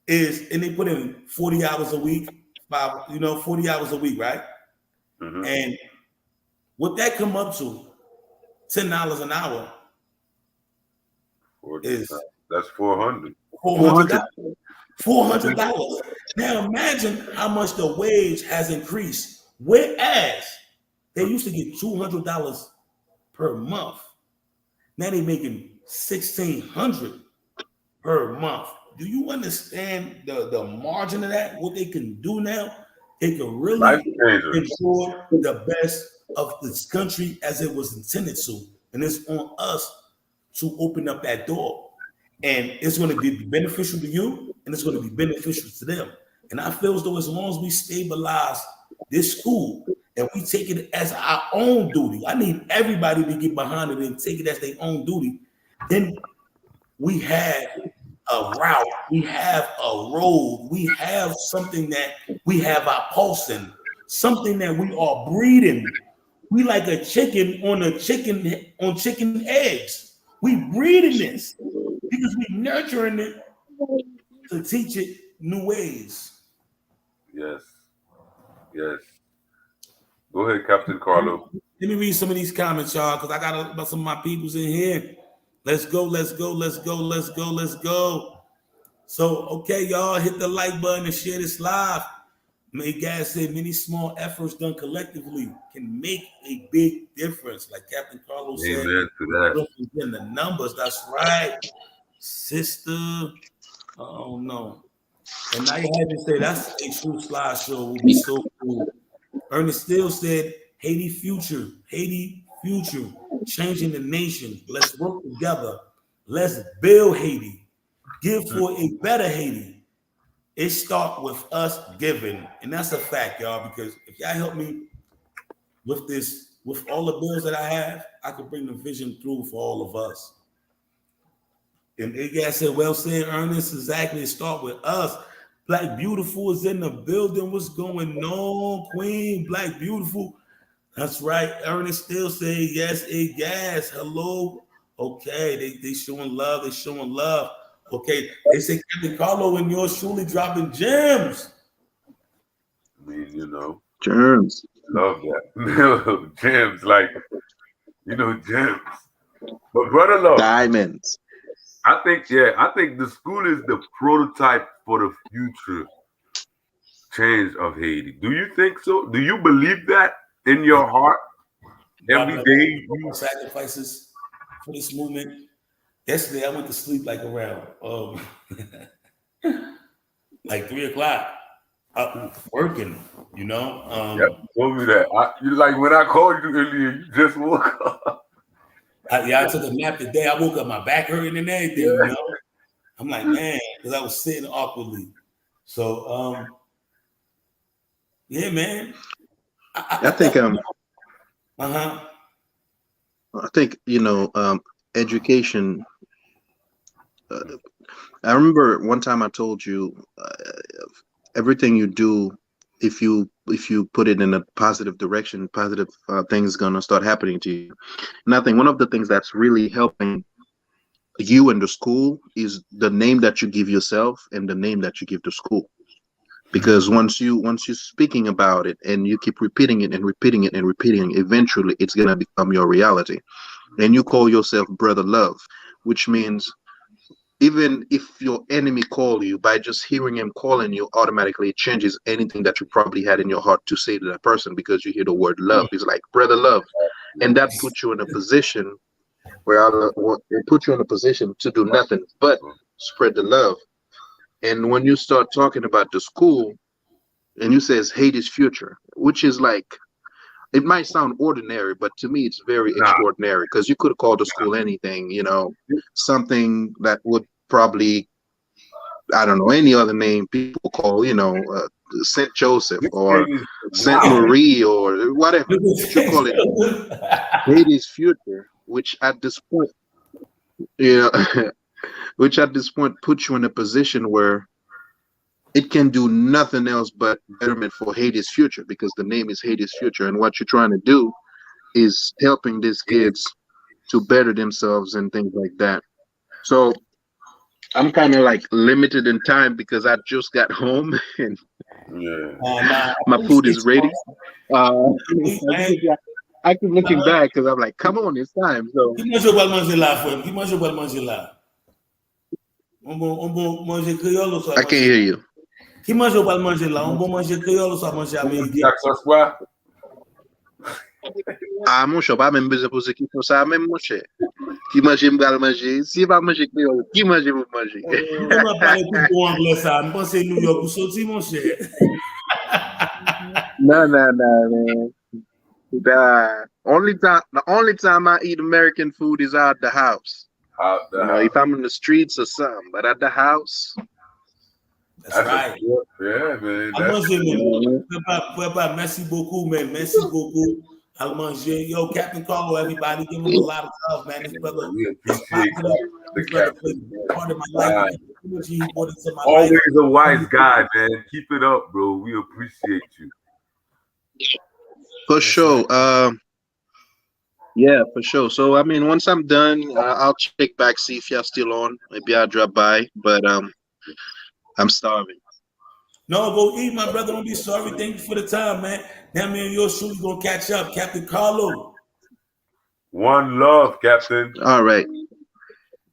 is, and they put in 40 hours a week, 40 hours a week, right? Mm-hmm. And what that come up to, $10 an hour, is that's $400. $400. Now imagine how much the wage has increased. Whereas they used to get $200 per month. Now they're making $1,600 per month. Do you understand the margin of that? What they can do now? They can really ensure the best of this country as it was intended to. And it's on us to open up that door. And it's going to be beneficial to you, and it's going to be beneficial to them. And I feel as though as long as we stabilize this school and we take it as our own duty, I need everybody to get behind it and take it as their own duty, then we have a route, we have a road, we have something that we have our pulse in, something that we are breeding. We like a chicken on chicken eggs. We breeding this because we nurturing it to teach it new ways. Yes. Yes. Go ahead, Captain Carlo. Let me read some of these comments, y'all, because I got some of my peoples in here. Let's go. So, okay, y'all, hit the like button and share this live. May God said many small efforts done collectively can make a big difference. Like Captain Carlos said, Amen to that. in the numbers. That's right, sister. Oh no. And now you had to say that's a true slideshow. Will be so cool. Ernest Steele said, Haiti future, changing the nation. Let's work together. Let's build Haiti. Give for a better Haiti. It starts with us giving. And that's a fact, y'all, because if y'all help me with this, with all the bills that I have, I can bring the vision through for all of us. And guys said, well said, Ernest, exactly. It start with us. Black Beautiful is in the building. What's going on, Queen? Black Beautiful. That's right. Ernest still saying yes, a gas. Hello. Okay, they showing love. They showing love. Okay, they say Captain Carlo and yours truly dropping gems. I mean, you know, Germs. love that. Gems, like, you know, gems. But brother love, Diamonds. I think the school is the prototype for the future change of Haiti. Do you think so? Do you believe that in your heart? Every day Sacrifices for this movement. Yesterday I went to sleep like around like 3 o'clock. Working, you know. yeah, told me that. You like when I called you earlier, you just woke up. I took a nap today. I woke up, my back hurting and everything, you know. I'm like, man, because I was sitting awkwardly. So, yeah, man. I think uh-huh. I think education. I remember one time I told you everything you do, if you put it in a positive direction, positive things gonna start happening to you. And I think one of the things that's really helping you in the school is the name that you give yourself and the name that you give the school. Because once you're speaking about it and you keep repeating it and repeating it and repeating it, eventually it's gonna become your reality. And you call yourself brother love, which means even if your enemy call you, by just hearing him calling you, automatically it changes anything that you probably had in your heart to say to that person, because you hear the word love. It's like brother love, and that puts you in a position where it puts you in a position to do nothing but spread the love. And when you start talking about the school and you says hate is future, which is like, it might sound ordinary, but to me it's very Nah, extraordinary, because you could have called the school anything, something that would probably, I don't know, any other name people call, Saint Joseph this or thing is Saint wow. Marie or whatever, but you call it Haiti's future, which at this point, yeah, which at this point puts you in a position where it can do nothing else but betterment for Haiti's future, because the name is Haiti's future, and what you're trying to do is helping these kids to better themselves and things like that. So I'm kind of like limited in time because I just got home and Yeah. Nah, my food is ready. man. I keep looking back because I'm like, come on, it's time. So Qui mange pas manger là, frère? Qui mange pas manger là? On bon manger créole ou soit I can't manger? hear you. Qui mange pas manger là? On bon manger créole ou soit manger américain? Ça soit, Ah, mon cher, pas même besoin de poser question ça, même mon cher. Qui mange, m'gal manger. Si va manger créole, qui mange, vous manger. On m'a parlé tout pour anglais ça. Je pense que New York, vous sorti, mon cher. No, no, no, man. The only time I eat American food is out the house. out the If house. I'm in the streets or something, but at the house, That's That's right. yeah, man. À That's manger, mhm. man. Pas, merci beaucoup, man. Merci beaucoup. À manger. Yo, Captain Carlo, everybody, give him a lot of love, man. This brother we is appreciate positive. the This brother plays captain. a part of my life. Man. The energy he brought into my life. Always a wise guy, man. Keep it up, bro. We appreciate you. For Yes, sure. Yeah, for sure. So I mean, once I'm done, I'll check back, see if y'all still on. Maybe I'll drop by, but I'm starving. No, go eat, my brother. Don't be sorry. Thank you for the time, man. Now me and yours truly gonna catch up. Captain Carlo. One love, Captain. All right.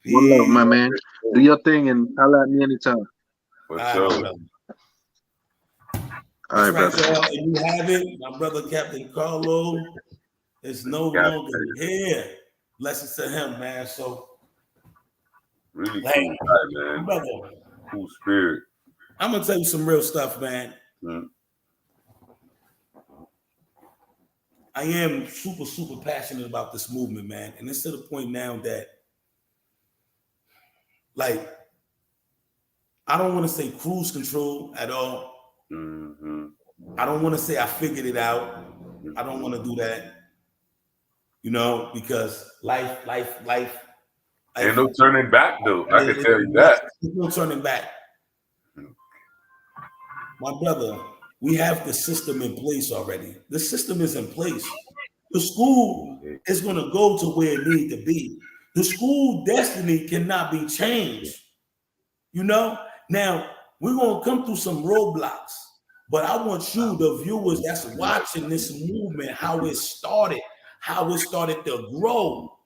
One love, Peace. my man. Do your thing and holla at me anytime. For All right, my sure. brother. All That's right, right, brother. y'all. And you have it. My brother Captain Carlo is no Got longer here. Blessings to him, man. So, really like, cool guy, man. brother, Cool spirit. I'm gonna tell you some real stuff, man. Mm. I am super, super passionate about this movement, man. And it's to the point now that, like, I don't want to say cruise control at all. Mm-hmm. I don't want to say I figured it out. I don't want to do that, because Ain't life, no turning back though. I can tell you that. there's no turning back. My brother, we have the system in place already. The system is in place. The school is going to go to where it needs to be. The school destiny cannot be changed. Now we're going to come through some roadblocks, but I want you, the viewers that's watching this movement, how it started to grow.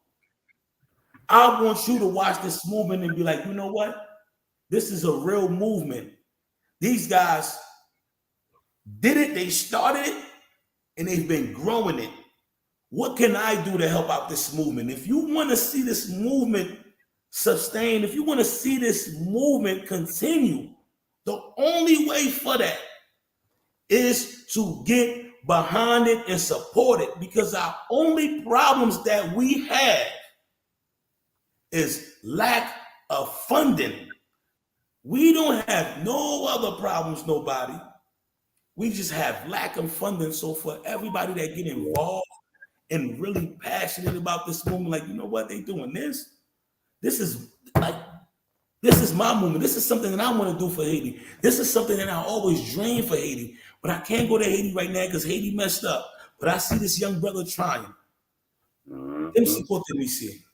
I want you to watch this movement and be like, you know what? This is a real movement. These guys did it, they started it, and they've been growing it. What can I do to help out this movement? If you want to see this movement sustain, if you want to see this movement continue, the only way for that is to get behind it and support it, because our only problems that we have is lack of funding. We don't have no other problems, nobody. We just have lack of funding. So for everybody that get involved and really passionate about this movement, like, you know what, they doing this. This is my movement. This is something that I want to do for Haiti. This is something that I always dream for Haiti. But I can't go to Haiti right now because Haiti messed up. But I see this young brother trying. Them support me, see.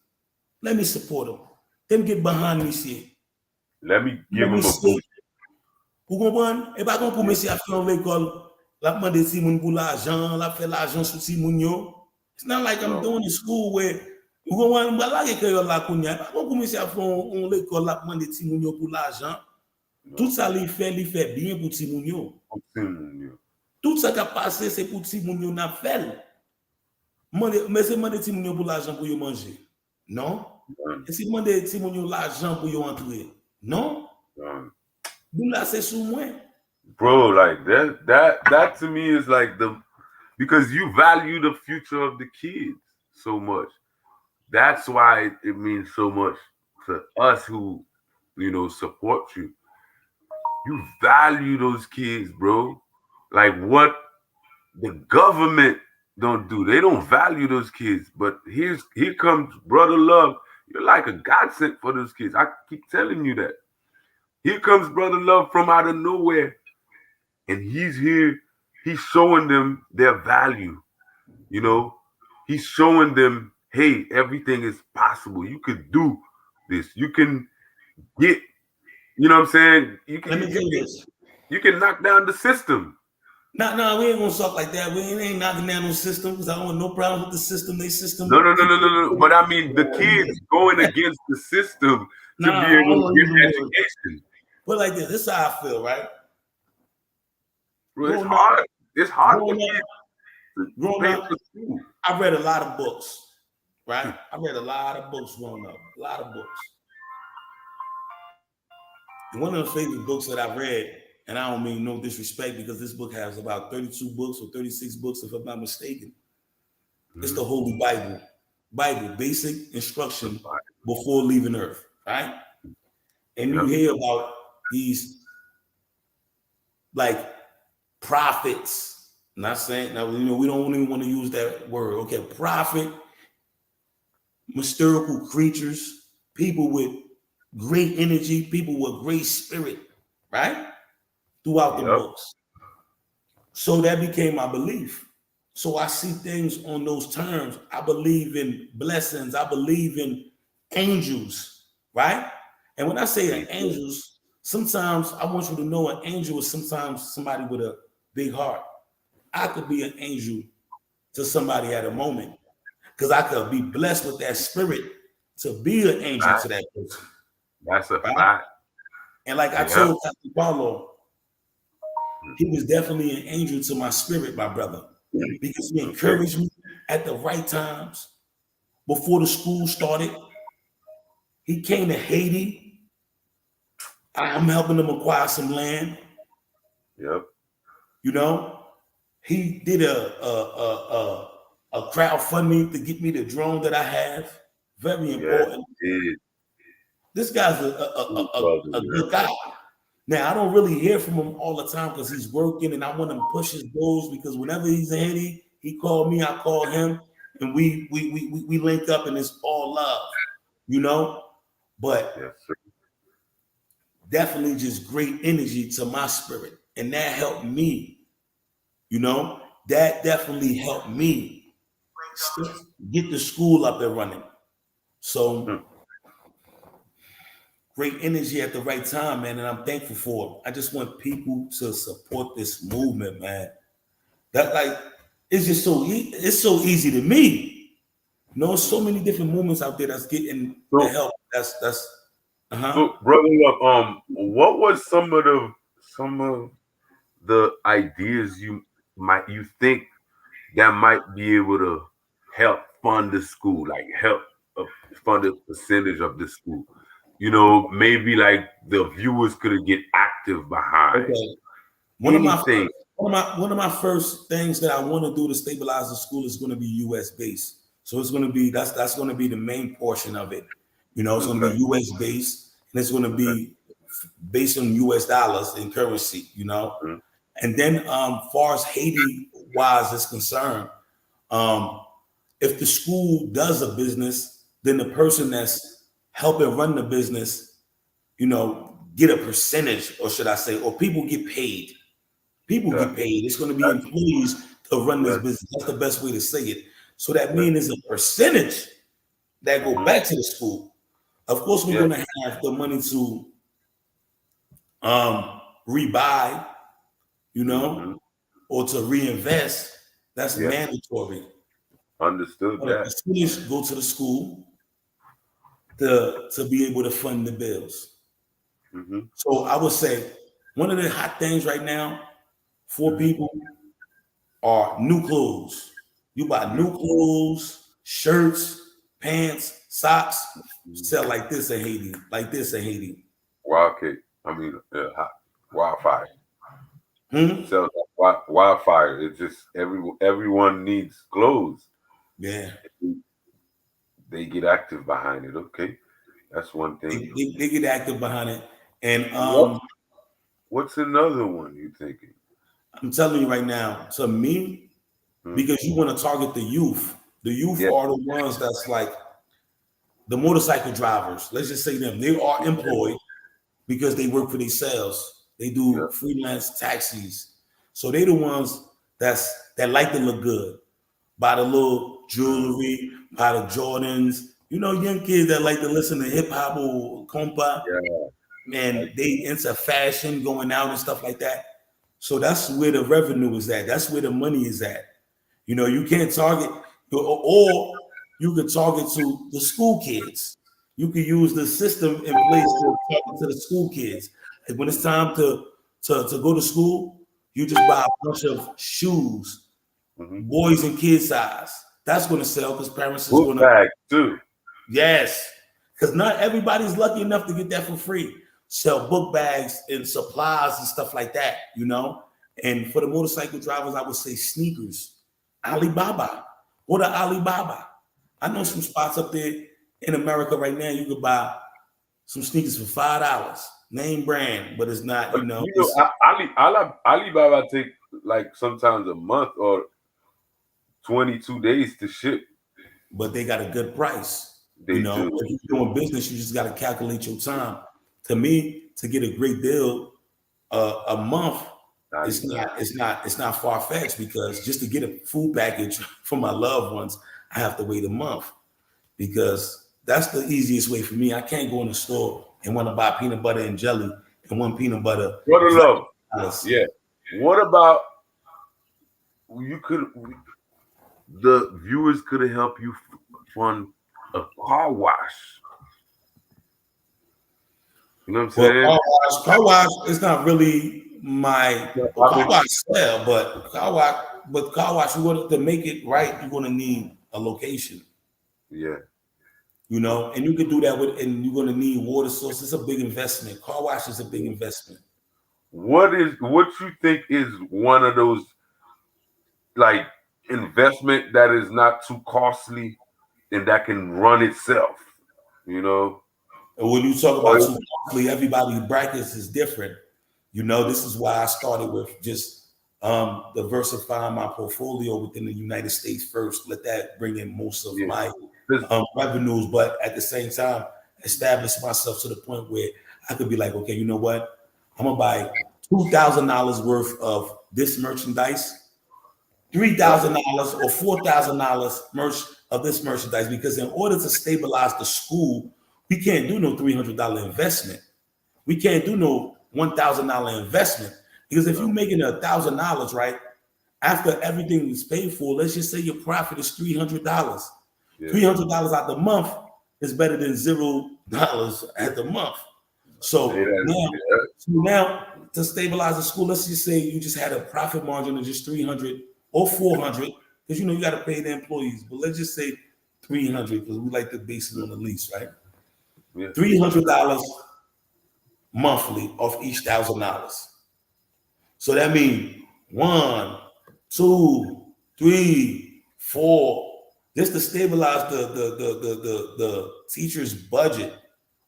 Let me support him. Them get behind me, see. Let me give him a boost. Vous comprenez? Et pas qu'on pour monsieur a fait en l'école, la demandé si moun pour l'argent, la fait l'argent sous si moun yo. It's not like I'm doing in school where vous comprenez, bah là que yo la kounya. Pas qu'on pour monsieur a fait en l'école, la demandé si moun yo pour l'argent. Tout ça li fait bien pour si moun yo. Tout ça qui a passé c'est pour si moun yo n'a fait. Mais c'est demander si moun yo pour l'argent pour yo manger. Non? Et si demander si moun yo l'argent pour yo entrer. Non? Bro, like that to me is like because you value the future of the kids so much. That's why it means so much to us who, support you. You value those kids, bro. Like what the government don't do. They don't value those kids. But here comes Brother Love. You're like a godsend for those kids. I keep telling you that. Here comes Brother Love from out of nowhere. And he's here. He's showing them their value. He's showing them, hey, everything is possible. You could do this. You can get, you know what I'm saying? Let me tell you this. You can knock down the system. No, we ain't gonna talk like that. We ain't knocking down no system because I don't want no problem with the system. They system. No. But I mean, the kids going against the system to be able to get education. But like this is how I feel, right? Bro, it's hard. It's hard for kids. Growing up, I read a lot of books, right? I read a lot of books growing up. A lot of books. And one of the favorite books that I read, and I don't mean no disrespect because this book has about 32 books or 36 books, if I'm not mistaken. It's the Holy Bible. Bible, basic instruction before leaving Earth, right? And you hear about these like prophets. Not saying now, we don't even want to use that word. Okay, prophet, mystical creatures, people with great energy, people with great spirit, right? Throughout the books. So that became my belief. So I see things on those terms. I believe in blessings. I believe in angels, right? And when I say angels, sometimes I want you to know an angel is sometimes somebody with a big heart. I could be an angel to somebody at a moment because I could be blessed with that spirit to be an angel to that person. That's a fact. And like I told Captain Paulo, He was definitely an angel to my spirit, my brother, because he Okay. encouraged me at the right times before the school started. He came to Haiti. I'm helping him acquire some land. Yep. You know, he did a crowdfunding to get me the drone that I have. Very Yes, important. he did. This guy's True brother, a yeah. good guy. Now I don't really hear from him all the time because he's working, and I want him to push his goals because whenever he's in Haiti, he called me, I call him, and we link up, and it's all love, you know. But Yes, sir. definitely just great energy to my spirit, and that helped me, you know. That definitely helped me get the school up and running. Hmm. So great energy at the right time, man, and I'm thankful for it. I just want people to support this movement, man. That like it's just it's so easy to me. You know, so many different movements out there that's getting the So, help. That's uh-huh. so brother, love, what was some of the ideas you think that might be able to help fund the school, like help fund a percentage of the school? You know, maybe like the viewers could get active behind Okay. One of my anything. first one of my first things that I want to do to stabilize the school is going to be US based. So it's going to be that's going to be the main portion of it. You know, it's going to be Okay, US based and it's going to okay. be based on US dollars in currency, you know. Mhm. And then far as Haiti wise is concerned, um, if the school does a business, then the person that's helping run the business, you know, get a percentage, or should I say, or people get paid. People Yeah, get paid. It's going to be employees to run this yes. business. That's the best way to say it. So that Yes. means there's a percentage that go Hmm. back to the school. Of course, we're Yes. going to have the money to rebuy, you Hmm. know, or to reinvest. That's Yes. mandatory. Understood But a that. percentage go to the school to be able to fund the bills. Hmm. So I would say one of the hot things right now for Hmm. people are new clothes. You buy Hmm. new clothes, shirts, pants, socks, Hmm. sell like this in Haiti, like this in Haiti. Wildcat. I mean, wildfire. Hmm? Sells like wildfire. It's just everyone needs clothes. Yeah, They get active behind it. Okay, that's one thing. they get active behind it. And What? What's another one you thinking? I'm telling you right now, to me, Hmm? because you want to target the youth. The youth Yeah. are the ones that's like the motorcycle drivers. Let's just say them. They are employed because they work for themselves. They Yeah. do freelance taxis. So they the ones that like to look good. Buy the little jewelry, buy the Jordans. You know, young kids that like to listen to hip hop or compa, Yeah. and they into fashion, going out and stuff like that. So that's where the revenue is at. That's where the money is at. You know, you can't target, or you could target to the school kids. You could use the system in place to target to the school kids. And when it's time to go to school, you just buy a bunch of shoes, Hmm. boys and kids size. That's going to sell because parents is Book going to, bag too. yes, because not everybody's lucky enough to get that for free. Sell book bags and supplies and stuff like that, you know. And for the motorcycle drivers, I would say sneakers, Alibaba. What a Alibaba. I know Yeah. some spots up there in America right now. You could buy some sneakers for $5, name brand, but it's not. You But know, you know, it's Alibaba take like sometimes a month or 22 days to ship. but they got a good price. You They know, do. if They you're do. doing business, you just got to calculate your time. To me, to get a great deal, a month, Not it's even that. not far fetched because just to get a food package for my loved ones, I have to wait a month because that's the easiest way for me. I can't go in the store and want to buy peanut butter and jelly and one peanut butter Brother is like Love. $1. Yeah. What about you could the viewers could help you fund a car wash. You know what I'm Well, saying? car wash is not really. My I car mean, wash sell, but car wash, you want to make it right, you're gonna need a location, yeah. and you can do that and you're gonna need water source. It's a big investment. Car wash is a big investment. What you think is one of those like investment that is not too costly and that can run itself, you know? And when you talk Or about too costly, everybody's brackets is different. This is why I started with just diversifying my portfolio within the United States first. Let that bring in most of yeah, my this, revenues, but at the same time, establish myself to the point where I could be like, okay, you know what? I'm gonna buy $2,000 worth of this merchandise, yep, $3,000 or $4,000 merch of this merchandise, because in order to stabilize the school, we can't do no $300 investment. We can't do no $1,000 investment, because if you're no, making $1,000, right, after everything is paid for, let's just say your profit is $300. yeah, $300 out the month is better than $0 at the month. it So has, now, yeah, to stabilize the school, let's just say you just had a profit margin of just 300 or 400, because you got to pay the employees. But let's just say 300, because we like to base it on the lease, right? yeah, $300 monthly off each $1,000. So that means one, two, three, four. Just to stabilize the teacher's budget,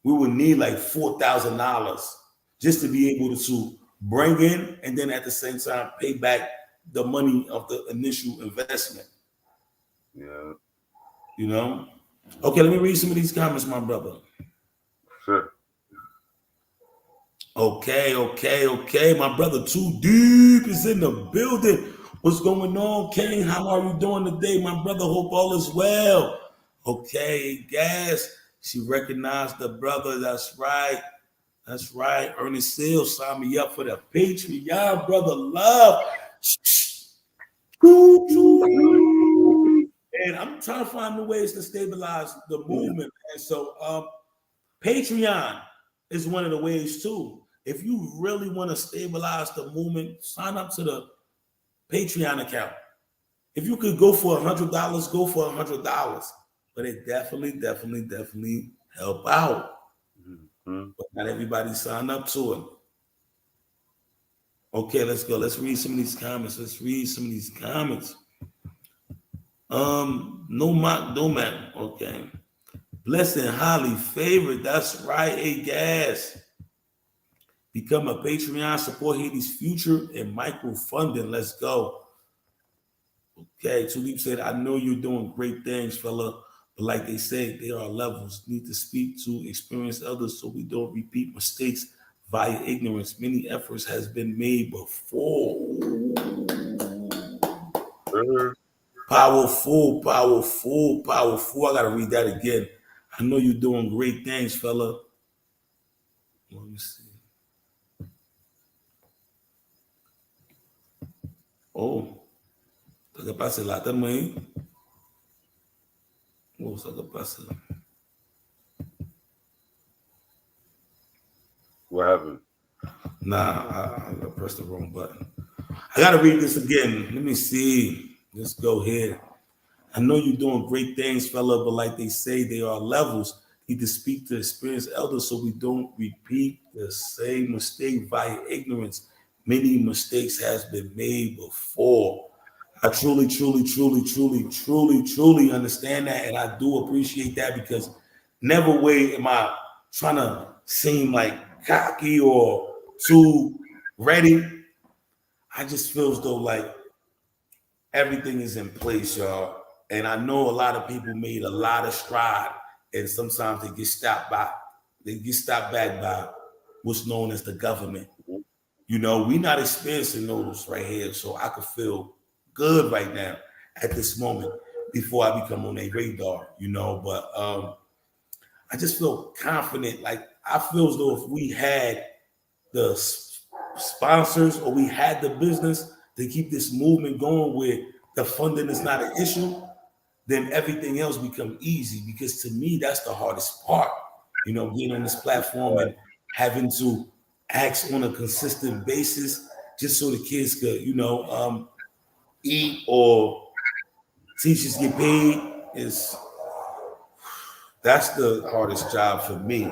we would need like $4,000 just to be able to bring in and then at the same time pay back the money of the initial investment. yeah, You know. Okay, let me read some of these comments, my brother. sure. Okay. My brother Too Deep is in the building. What's going on, King? How are you doing today, my brother? Hope all is well. Okay, Gas. She recognized the brother. That's right. That's right. Ernest Seal signed me up for the Patreon, brother. Love. Choo, choo. And I'm trying to find new ways to stabilize the movement, man. So, Patreon is one of the ways too. If you really want to stabilize the movement, sign up to the Patreon account. If you could go for $100, go for $100. But it definitely help out. Mhm. But not everybody sign up to it. Okay, let's go. Let's read some of these comments. No man. Okay. Blessed and highly favored. That's right. Hey, Gas. Become a Patreon, support Haiti's future and micro funding. Let's go. Okay, Tulip said, I know you're doing great things, fella. But like they say, there are levels. Need to speak to experienced others so we don't repeat mistakes via ignorance. Many efforts has been made before. Sure. Powerful. I gotta read that again. I know you're doing great things, fella. Let me see. Oh, ¿qué pasa? La tengo ahí. Oh, ¿qué pasa? What happened? Nah, I pressed the wrong button. I gotta read this again. Let me see. Let's go here. I know you're doing great things, fella, but like they say, there are levels. Need to speak to experienced elders so we don't repeat the same mistake via ignorance. Many mistakes has been made before. I truly understand that, and I do appreciate that, because never way am I trying to seem like cocky or too ready. I just feel as though like everything is in place, y'all. And I know a lot of people made a lot of stride, and sometimes they get stopped back by what's known as the government. We're not experiencing those right here, so I could feel good right now at this moment before I become on a radar. But I just feel confident. Like I feel as though if we had the sponsors or we had the business to keep this movement going where the funding is not an issue, then everything else become easy. Because to me, that's the hardest part, being on this platform and having to acts on a consistent basis, just so the kids could, eat or teachers get paid. Is That's the hardest job for me.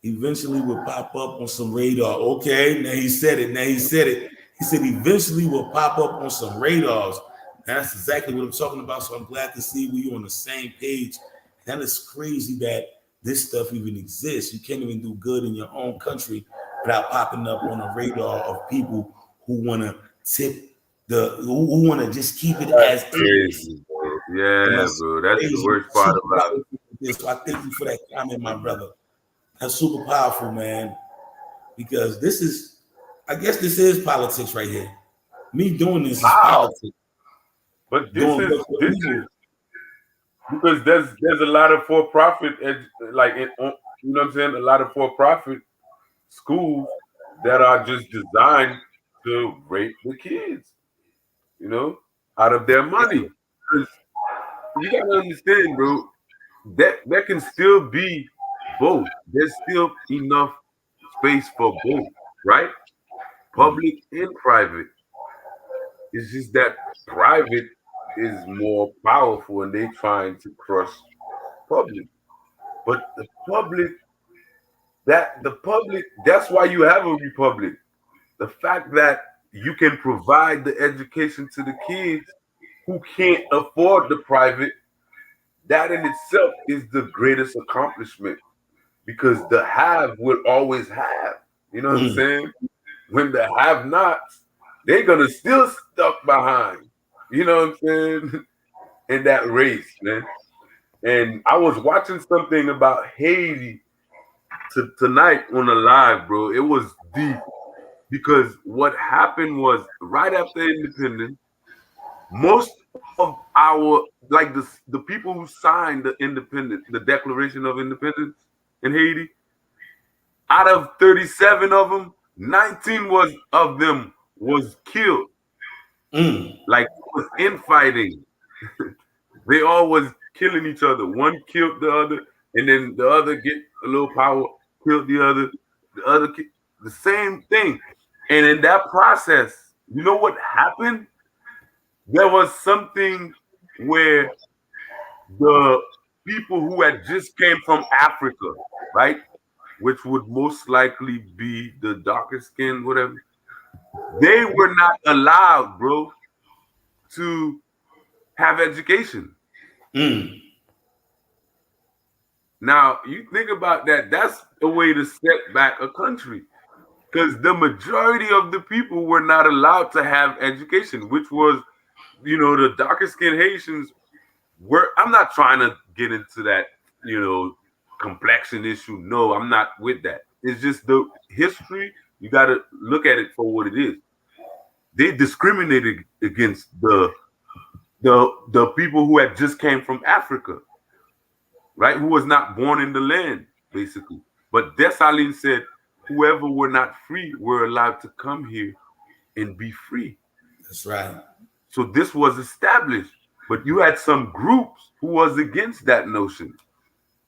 Eventually will pop up on some radar. Okay, now he said it. Now he said it. He said eventually will pop up on some radars. That's exactly what I'm talking about. So I'm glad to see we on the same page. That is crazy that this stuff even exists. You can't even do good in your own country without popping up on a radar of people who want to tip who want to just keep it That's as is. crazy, bro. And Yeah, that's bro. That's the crazy. worst part Super about it. powerful. So I thank you for that comment, my brother. That's super powerful, man. Because this is, I guess this is politics right here. Me doing this is How? politics. But Doing good for this people. is because there's a lot of for profit you know what I'm saying? A lot of for profit schools that are just designed to rape the kids, you know, out of their money. 'Cause you gotta understand, bro, that can still be both. There's still enough space for both, right? Public and private. It's just that private is more powerful and they trying to crush public. But the public, that's why you have a republic. The fact that you can provide the education to the kids who can't afford the private, that in itself is the greatest accomplishment because the have will always have. You know what I'm Mm, saying? When the have nots, they're gonna still stuck behind. You know what I'm saying? In that race, man. And I was watching something about Haiti tonight on the live, bro. It was deep because what happened was right after independence, most of our like the people who signed the Declaration of Independence in Haiti, out of 37 of them, 19 was of them was killed. mm, Like it was infighting. They all was killing each other. One killed the other, and then the other get a little power, killed the other. The other, the same thing. And in that process, you know what happened? There was something where the people who had just came from Africa, right, which would most likely be the darker skin, whatever, they were not allowed, bro, to have education. mm, Now, you think about that, that's a way to set back a country because the majority of the people were not allowed to have education, which was, the darker skinned Haitians were. I'm not trying to get into that, complexion issue. No, I'm not with that. It's just the history. You got to look at it for what it is. They discriminated against the people who had just came from Africa, right? Who was not born in the land, basically. But Dessalines said, whoever were not free were allowed to come here and be free. that's right. So this was established. But you had some groups who was against that notion.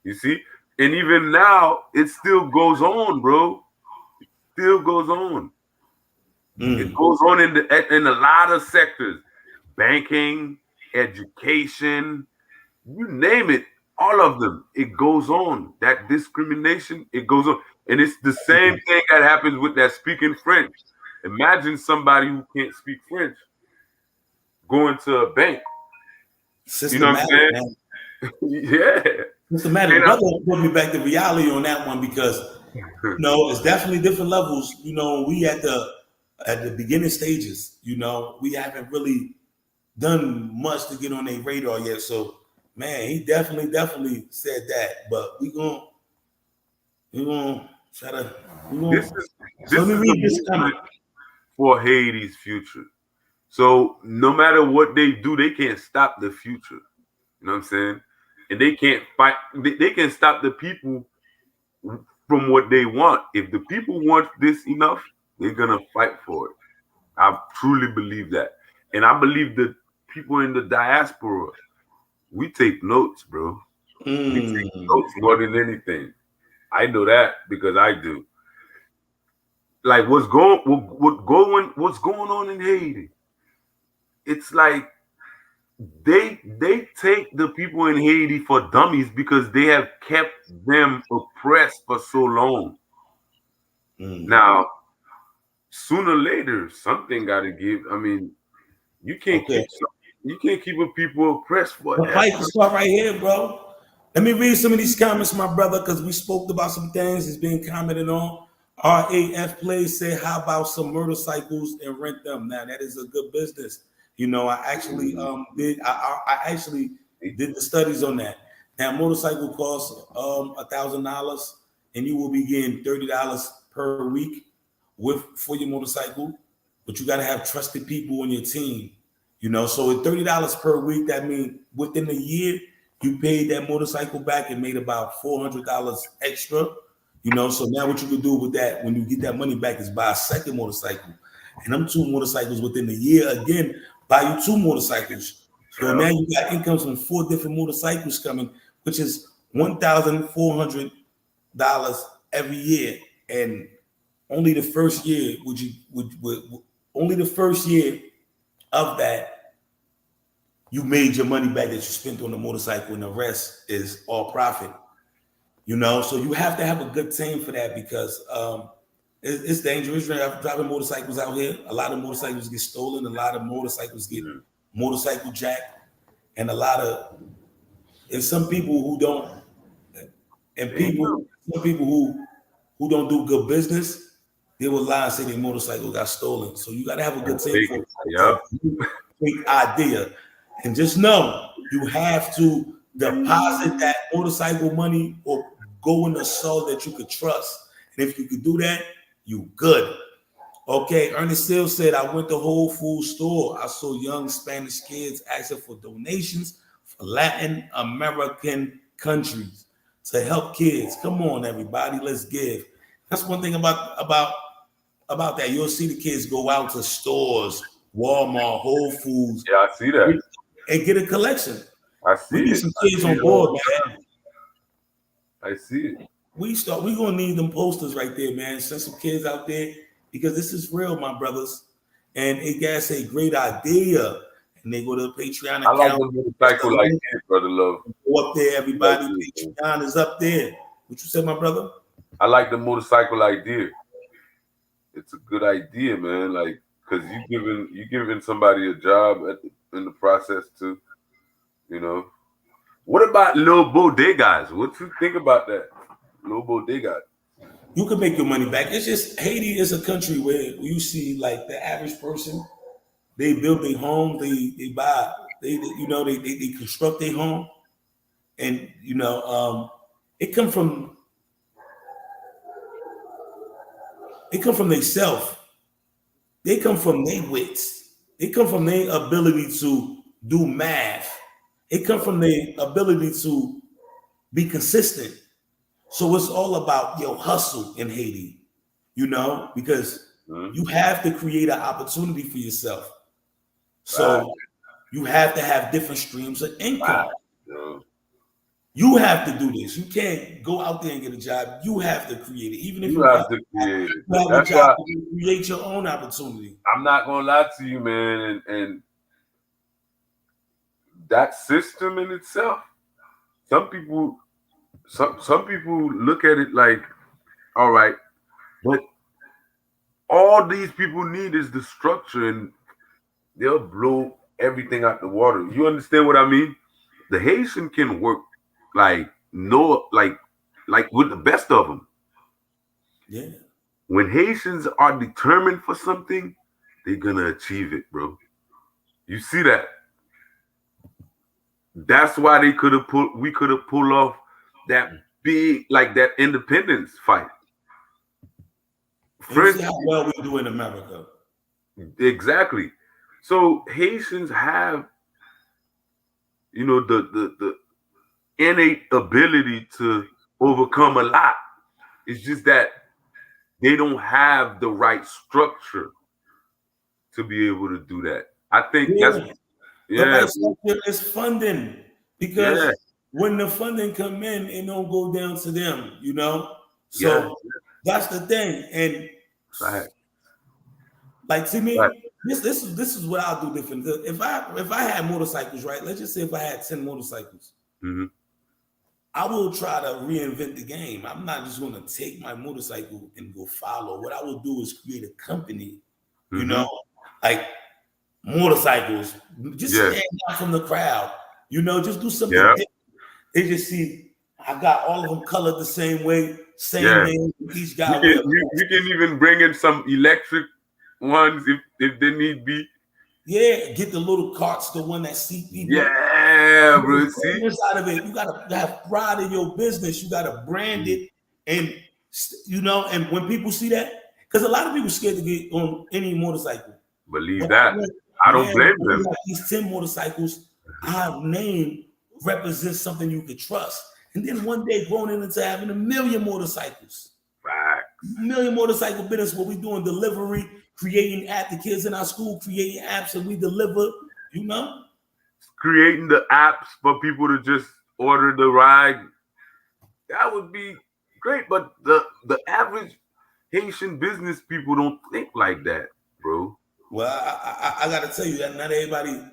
You see? And even now, it still goes on, bro. Still goes on. It Mm, goes on in a lot of sectors. Banking, education, you name it, all of them, it goes on. That discrimination, it goes on. And it's the same thing that happens with that speaking French. Imagine somebody who can't speak French going to a bank. You know what I'm systematic, saying? man. Yeah. Systematic. And Brother put me back to reality on that one because it's definitely different levels. We at the beginning stages. We haven't really done much to get on their radar yet. So, man, he definitely said that. But we gonna try to we this gonna. is So let this me is the read this comment. movement for Haiti's future. So no matter what they do, they can't stop the future. You know what I'm saying? And they can't fight. They can stop the people from what they want. If the people want this enough, they're gonna fight for it. I truly believe that, and I believe that people in the diaspora, we take notes, bro. We take Mm, notes more than anything. I know that because I do. like what's going on in Haiti? It's like they take the people in Haiti for dummies because they have kept them oppressed for so long. Mm. Now, sooner or later, something got to give. I mean, you can't Okay. keep you can't keep a people oppressed The forever. fight can start right here, bro. Let me read some of these comments, my brother, because we spoke about some things that's being commented on. RAF Plays said, how about some motorcycles and rent them? Now that is a good business. You know, I actually I actually did the studies on that. Now motorcycle costs $1,000 and you will be getting $30 per week with for your motorcycle, but you gotta have trusted people on your team. You know, so at $30 per week, that means within a year, you paid that motorcycle back and made about $400 extra. You know, so now what you can do with that when you get that money back is buy a second motorcycle. And them two motorcycles within the year again, buy you two motorcycles. So Yeah. now you got incomes from four different motorcycles coming, which is $1,400 every year. And only the first year would only the first year of that you made your money back that you spent on the motorcycle, and the rest is all profit. You know, so you have to have a good team for that because it's dangerous driving motorcycles out here. A lot of motorcycles get stolen. A lot of motorcycles get Mhm. motorcycle jacked, and a lot of and some people who don't and Damn. some people who don't do good business, they will lie and say their motorcycle got stolen. So you got to have a good team Take for it. a Yep. great idea. And just know you have to deposit that motorcycle money or go in a soul that you could trust. And if you could do that, you good. Okay, Ernest Still said, I went to Whole Foods store. I saw young Spanish kids asking for donations for Latin American countries to help kids. Come on, everybody, let's give. That's one thing about that. You'll see the kids go out to stores, Walmart, Whole Foods, Yeah, I see that. and get a collection. I We see need it. some I kids see on it all board, the man. time. I see it. We gonna need them posters right there, man. Send some kids out there because this is real, my brothers. And it got a great idea. And they go to the Patreon I like account. the That's motorcycle the like link. this, brother Love. Go up there, Like everybody. this, man. Patreon is up there. What you said, my brother? I like the motorcycle idea. It's a good idea, man. Like, cause you giving somebody a job in the process too. You know. What about little bodegas? What you think about that? Little bodegas. You can make your money back. It's just Haiti is a country where you see like the average person, they build their home, they buy, they construct their home, and it come from it come from their self. They come from their wits. They come from their ability to do math. It come from their ability to be consistent. So it's all about your hustle in Haiti, because Hmm. you have to create an opportunity for yourself. Right. So you have to have different streams of Right. income. You know, You have to do this. You can't go out there and get a job. You have to create it. Even if you you have have to create it. a That's job, why you create your own opportunity. I'm not gonna lie to you, man. And that system in itself, some people, some people look at it like, all right, but all these people need is the structure, and they'll blow everything out the water. You understand what I mean? The Haitian can work like no, like with the best of them. Yeah. When Haitians are determined for something, they're gonna achieve it, bro. You see that? That's why they could have put we could have pulled off that big like that independence fight. And you French see how well we do in America. exactly. So Haitians have, the innate ability to overcome a lot. It's just that they don't have the right structure to be able to do that. I think that's Yeah. The yeah, right structure is funding yeah, because when the funding come in, it don't go down to them. yeah. So that's the thing. And Right. Like to Right. me, this is what I'll do different. If I had motorcycles, right? Let's just say if I had 10 motorcycles, Mm-hmm. I will try to reinvent the game. I'm not just going to take my motorcycle and go follow. What I will do is create a company, you Mm-hmm. know, like motorcycles, just Yes. stand out from the crowd, just do something Yeah. different. They just see I got all of them colored the same way, same Yeah. name. Each You guy can with a you can even bring in some electric ones if they need be. yeah. Get the little carts, the one that see people. Yeah, bro. See? Inside of it, you gotta have pride in your business. You gotta brand Mm. it, and and when people see that, because a lot of people scared to get on any motorcycle. Believe But I that. want, I don't man, blame when we them. have these 10 motorcycles, our name represents something you could trust. And then one day growing into having a million motorcycles. Facts. Million motorcycle business where we doing delivery, creating app, the kids in our school creating apps and we deliver, you know? Creating the apps for people to just order the ride, that would be great. But the average Haitian business people don't think like that, bro. Well, I got to tell you that not everybody,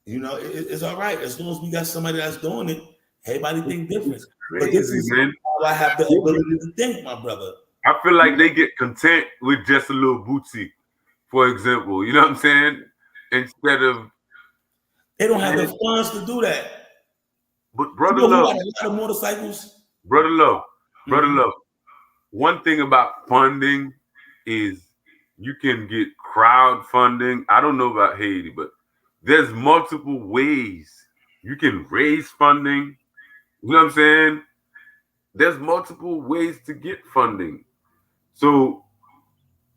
it's all right as long as we got somebody that's doing it. Everybody think different, It's but this crazy, is man. how I have the ability to think, my brother. I feel like they get content with just a little boutique, for example. You know what I'm saying? Instead of, They don't have the man, funds to do that. but You brother know who love, got a lot of motorcycles? brother love, brother Mhm. love. One thing about funding is you can get crowdfunding. I don't know about Haiti, but there's multiple ways you can raise funding. You know what I'm saying? There's multiple ways to get funding. So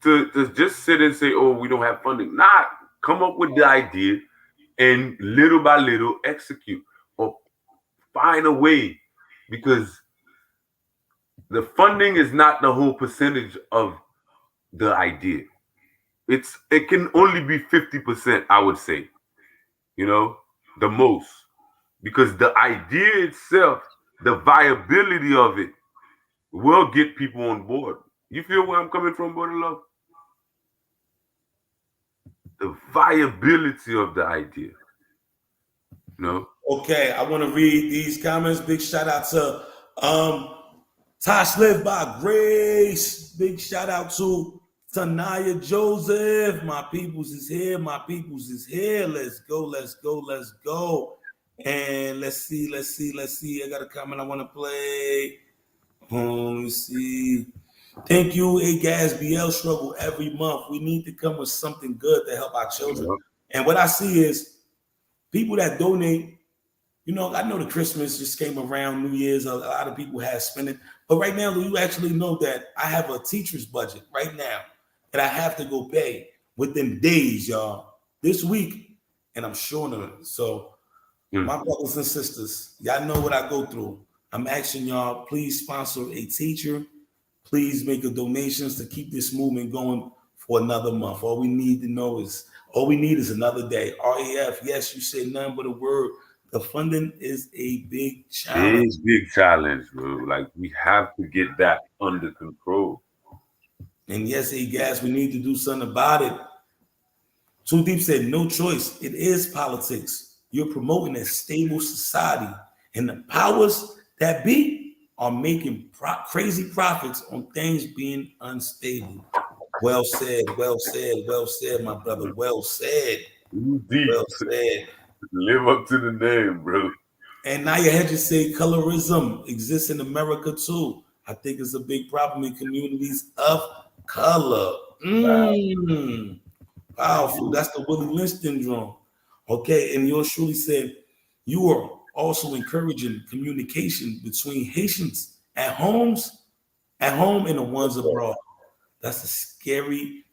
to just sit and say, oh, we don't have funding. Nah, come up with the idea and little by little execute or find a way because the funding is not the whole percentage of the idea. It can only be 50%, I would say, you know, the most. Because the idea itself, the viability of it will get people on board. You feel where I'm coming from, brother love? The viability of the idea, you know? Okay, I want to read these comments. Big shout out to Tosh Live by Grace. Big shout out to Tanaya Joseph. My peoples is here. My peoples is here. Let's go. Let's go. Let's go. And let's see. Let's see. Let's see. I got a comment I want to play. Let me see. Thank you, A Gas BL struggle every month. We need to come with something good to help our children. Yeah. And what I see is people that donate. I know the Christmas just came around, New Year's, a lot of people have spending. But right now, you actually know that I have a teacher's budget right now that I have to go pay within days, y'all, this week, and I'm showing them. So, Mm. my brothers and sisters, y'all know what I go through. I'm asking y'all, please sponsor a teacher. Please make a donations to keep this movement going for another month. All we need is another day. RAF, yes, you said nothing but a word. The funding is a big challenge. Big challenge, bro. Like we have to get that under control. And yes, A Gas, we need to do something about it. Too Deep said, no choice. It is politics. You're promoting a stable society, and the powers that be are making crazy profits on things being unstable. Well said, well said, well said, my brother. Well said, Deep. well said. Live up to the name, bro. And Naya Hedges say colorism exists in America too. I think it's a big problem in communities of color. Powerful. That's the Willie Lynch syndrome. Okay, and yours truly said you are also encouraging communication between Haitians at home and the ones abroad. That's scary,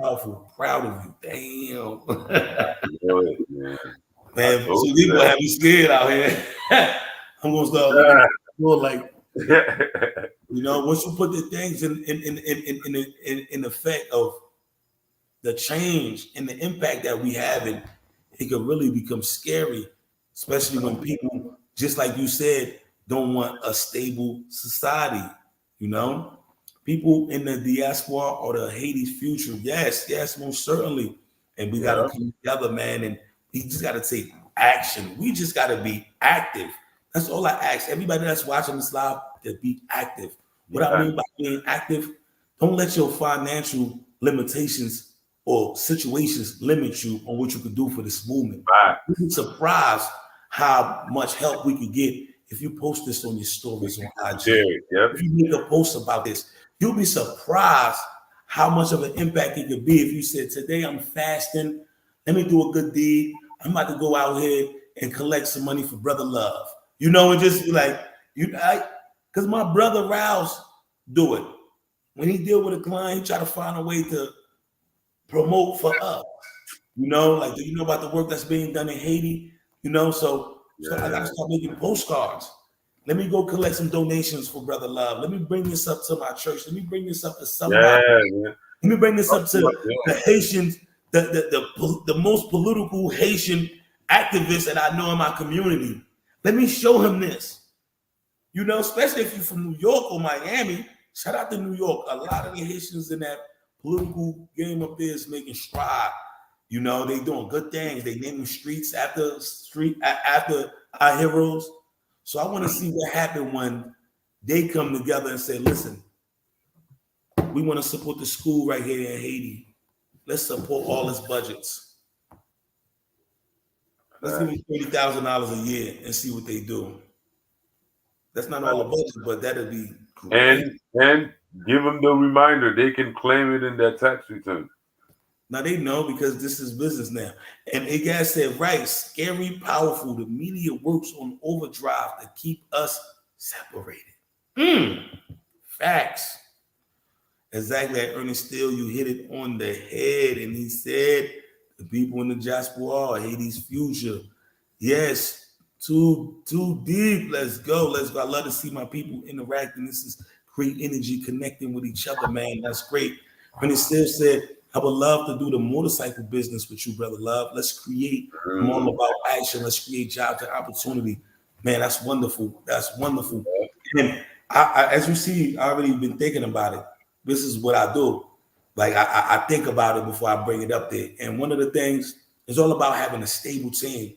powerful. Proud of you. Damn. Man. I Man, told some you people have me scared out here. I'm gonna start looking at the door like, that. once you put the things in effect of the change and the impact that we have, and it could really become scary, especially when people, just like you said, don't want a stable society. You know, people in the diaspora or the Haiti's future. Yes, yes, most certainly. And we got to Yeah. come together, man. And we just got to take action. We just got to be active. That's all I ask everybody that's watching this live, to be active. What I Yeah. mean by being active, don't let your financial limitations or situations limit you on what you can do for this movement. Right. You'd be surprised how much help we could get if you post this on your stories on IG. Derek, yep. If you make a post about this, you'll be surprised how much of an impact it could be if you said, today I'm fasting, let me do a good deed. I'm about to go out here and collect some money for Brother Love. You know, and just be like, because my brother Rouse do it. When he deal with a client, he try to find a way to promote for us. You know, like, do you know about the work that's being done in Haiti? You know, so I gotta start making postcards. Let me go collect some donations for Brother Love. Let me bring this up to my church. Let me bring this up to somebody. Yeah. Let me bring this up to the Haitians, the most political Haitian activists that I know in my community. Let me show him this. You know, especially if you're from New York or Miami. Shout out to New York. A lot of the Haitians in that political game up there is making stride. You know, they doing good things. They naming streets after our heroes. So I want to see what happened when they come together and say, listen, we want to support the school right here in Haiti. Let's support all its budgets. Let's give them $30,000 a year and see what they do. That's not all the budget, but that'd be great. And give them the reminder they can claim it in their tax return. Now they know because this is business now. And a guy said, right, scary, powerful. The media works on overdrive to keep us separated. Facts. Exactly, like Ernest Steele, you hit it on the head. And he said, the people in the diaspora are Haiti's future. Yes, too deep. Let's go. I love to see my people interacting. This is great energy, connecting with each other, man. That's great. Ernest Steele said, I would love to do the motorcycle business with you, Brother Love. Let's create. I'm all about action. Let's create jobs and opportunity. Man, that's wonderful. That's wonderful. And I, as you see, I already been thinking about it. This is what I do. Like I think about it before I bring it up there. And one of the things is all about having a stable team.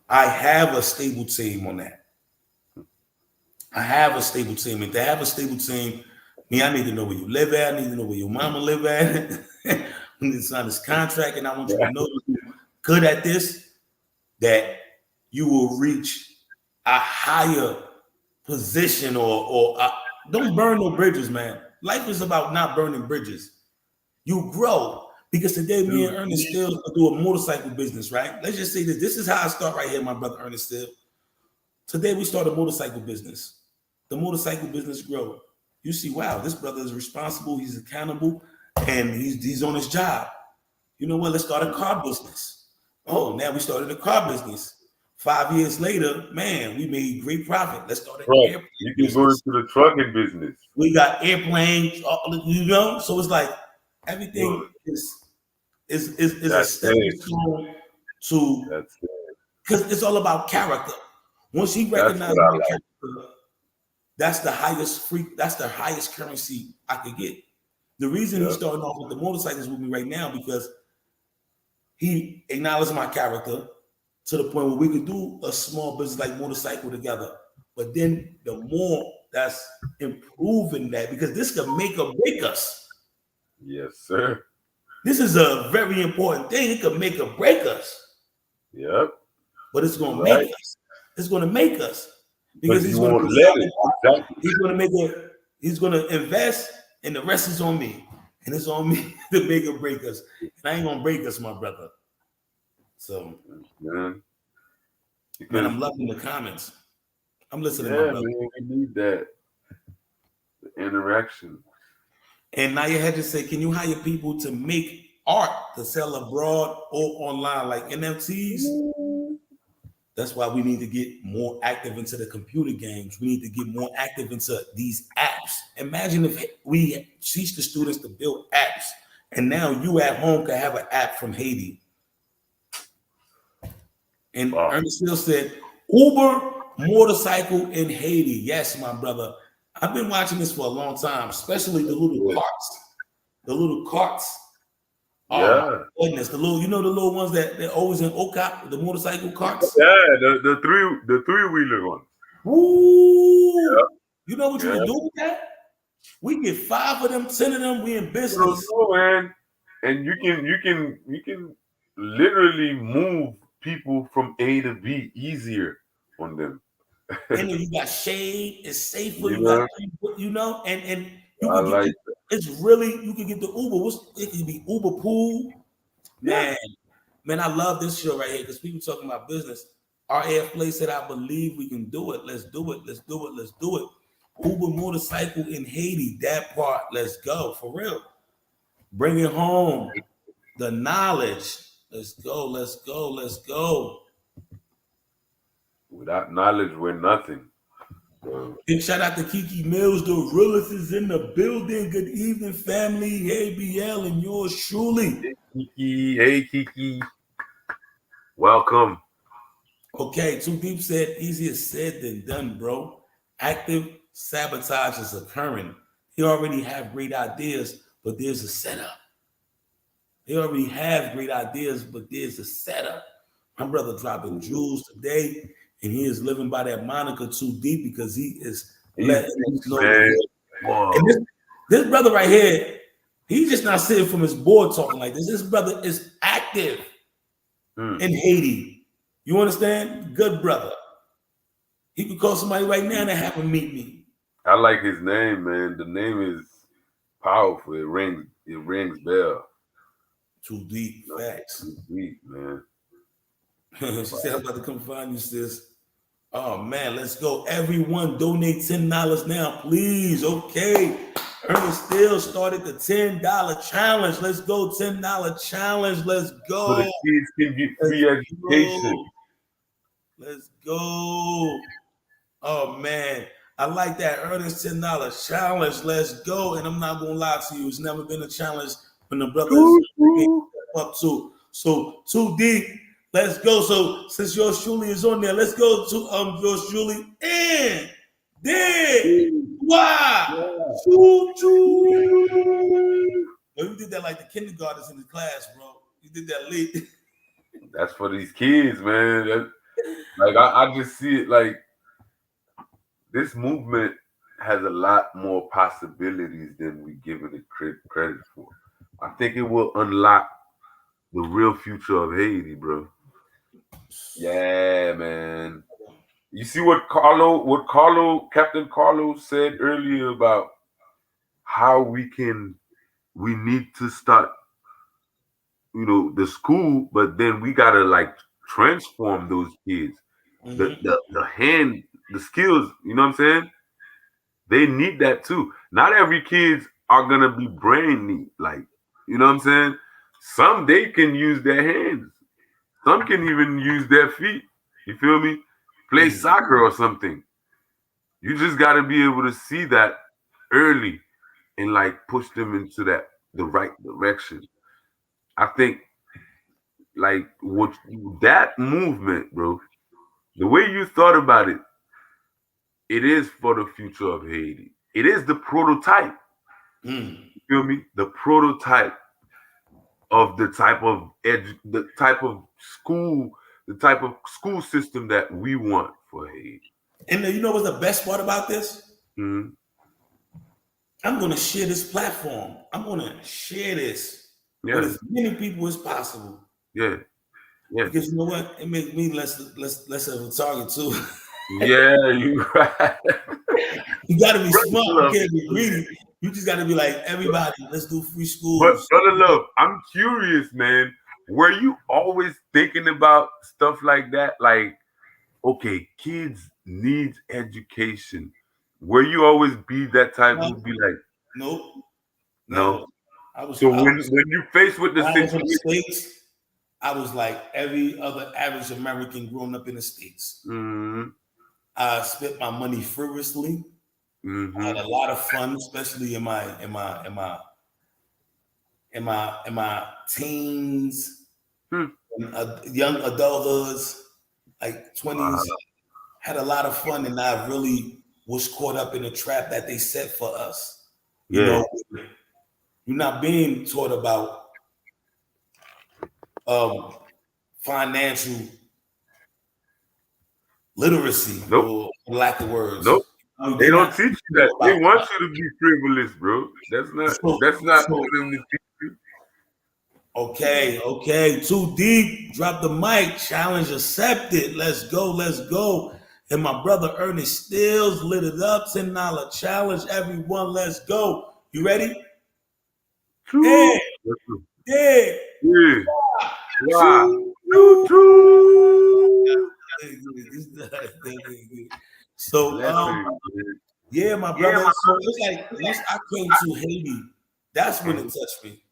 I have a stable team on that. I have a stable team. And to have a stable team, I need to know where you live at. I need to know where your mama live at. We need to sign this contract, and I want you to know you're good at this, that you will reach a higher position or don't burn no bridges, man. Life is about not burning bridges. You grow. Because today, me and Ernest Steele do a motorcycle business, right? Let's just say this. This is how I start right here, my brother Ernest Steele. Today, we start a motorcycle business. The motorcycle business grow. You see, wow, this brother is responsible. He's accountable, and he's on his job. You know what? Let's start a car business. Oh, now we started a car business. 5 years later, man, we made great profit. Let's start an airplane You can business. go into the trucking business. We got airplanes, you know. So it's like everything is a stepping stone to, because it's all about character. Once he recognizes my character, that's the highest currency I could get. The reason he's starting off with the motorcycles with me right now, because he acknowledged my character to the point where we could do a small business like motorcycle together. But then the more that's improving that, because this could make or break us. Yes, sir. This is a very important thing. It could make or break us. Yep. But it's going to make us. It's going to make us. Because he's going to let it. Exactly. He's going to invest, and the rest is on me. And it's on me to make or break us. And I ain't going to break us, my brother. So, man, I'm loving the comments. I'm listening to my brother. Man, we need that interaction. And now you had to say, can you hire people to make art to sell abroad or online like NFTs? That's why we need to get more active into the computer games. We need to get more active into these apps. Imagine if we teach the students to build apps, and now you at home can have an app from Haiti. And Ernest Steele said, Uber motorcycle in Haiti. Yes, my brother. I've been watching this for a long time, especially the little Yeah. carts. The little carts. Oh my Yeah. goodness, the little, the little ones that they're always in OCOP, the motorcycle carts. Yeah, the three wheeler ones. Woo! You know what you Yeah. can do with that? We get 5 of them, 10 of them. We in You don't business. know, man. And you can literally move people from A to B easier on them. And then you got shade. It's safer. You You got, know, and you I could get like it. It's really, you can get the Uber. It could be Uber pool. yeah. Man, I love this show right here because people talking about business. RAF Play said, I believe we can do it. Let's do it. Let's do it. Let's do it. Uber motorcycle in Haiti. That part. Let's go. For real. Bring it home. The knowledge. Let's go. Let's go. Let's go. Without knowledge, we're nothing. So, Big shout out to Kiki Mills. The realist is in the building. Good evening, family. Hey, BL, and yours truly. hey Kiki, welcome. Okay, Too Deep said, easier said than done, bro. Active sabotage is occurring. He already have great ideas, but there's a setup. They already have great ideas, but there's a setup. My brother dropping jewels today, and he is living by that moniker Too Deep because he is letting us know. Man, whoa. And this brother right here, he's just not sitting from his board talking like this. This brother is active in Haiti. You understand? Good brother. He could call somebody right now and have him meet me. I like his name, man. The name is powerful. It rings bell. Too deep. Facts. Too deep, man. She said, I'm about to come find you, sis. Oh man, let's go. Everyone donate $10 now, please. Okay. Ernest Still started the $10 challenge. Let's go. $10 challenge. Let's go. So the kids can get free education. Let's go. Oh man. I like that Ernest $10 challenge. Let's go. And I'm not gonna lie to you. It's never been a challenge when the brothers up to. So Too Deep. Let's go. So since yours truly is on there, let's go to yours truly and then wow. Choo choo. You did that like the kindergartners in the class, bro. You did that late. That's for these kids, man. Like I just see it like this movement has a lot more possibilities than we giving it credit for. I think it will unlock the real future of Haiti, bro. Yeah, man. You see what Captain Carlo said earlier about how we need to start, the school, but then we gotta like transform those kids. The skills, you know what I'm saying? They need that too. Not every kids are gonna be brain neat, like, you know what I'm saying? Some they can use their hands. Some can even use their feet. You feel me? Play soccer or something. You just gotta be able to see that early and like push them into the right direction. I think like what that movement, bro, the way you thought about it, it is for the future of Haiti. It is the prototype. You feel me? The prototype of the type of school system that we want for Haiti. And you know what's the best part about this? Mm-hmm. I'm going to share this platform. I'm going to share this with as many people as possible. Yeah. Because you know what? It makes me less of a target too. Yeah, you right. You got to be smart. You can't be greedy. You just got to be like, everybody, let's do free schools. But brother Love, I'm curious, man. Were you always thinking about stuff like that? Like, okay, kids need education. Were you always be that type who'd be like, nope. No. So when you faced with the situation, I was like every other average American growing up in the States. Mm-hmm. I spent my money frivolously. Mm-hmm. I had a lot of fun, especially in my teens, young adulthoods, like 20s. Had a lot of fun, and I really was caught up in the trap that they set for us. You Yeah. know, you're not being taught about financial literacy, Nope. or lack of words. Nope. I mean, They they're don't not teach teaching you that. They about want that. you to be frivolous, bro. That's So, not so for them to teach you. okay, too deep. Drop the mic. Challenge accepted. Let's go. And my brother Ernest Stills lit it up. $10 challenge. Everyone, let's go. You ready? True. Hey, yeah. Yeah. Wow. Choo, Choo choo. choo. So, Blessings, man. yeah, my Yeah, brother. So it's like once I came to Haiti, that's when it man. touched me.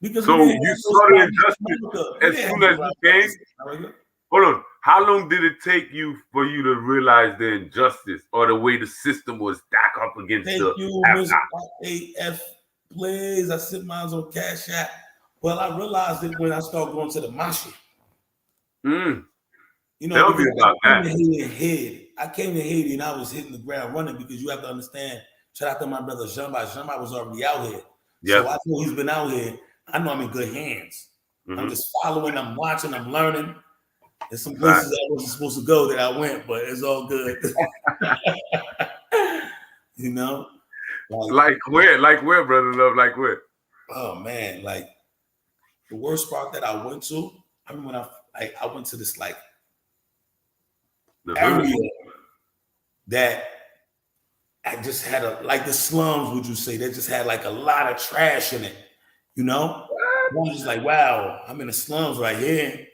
Because we So didn't you have those saw the problems in injustice America. We as didn't have soon no as you problems like came. this in America. Hold on. How long did it take you for you to realize the injustice or the way the system was stacked up against Thank the you, Miss half? AF. Please, I sent mine on Cash App. Well, I realized it when I started going to the Mashi. You know, Tell me because I about came that. to Haiti and hid. I came to Haiti and I was hitting the ground running, because you have to understand. Shout out to my brother Jean-Baptiste. Jean-Baptiste was already out here. So Yep. I know he's been out here. I know I'm in good hands. I'm Mm-hmm. just following, I'm watching, I'm learning. There's some Right. places I wasn't supposed to go that I went, but it's all good. You know? Like where? Like where, brother love? Like where? Oh man, like the worst part that I went to, I remember when I went to this like The area hood. that I just had like the slums, would you say, that just had like a lot of trash in it, you know? I was just like, wow, I'm in the slums right here.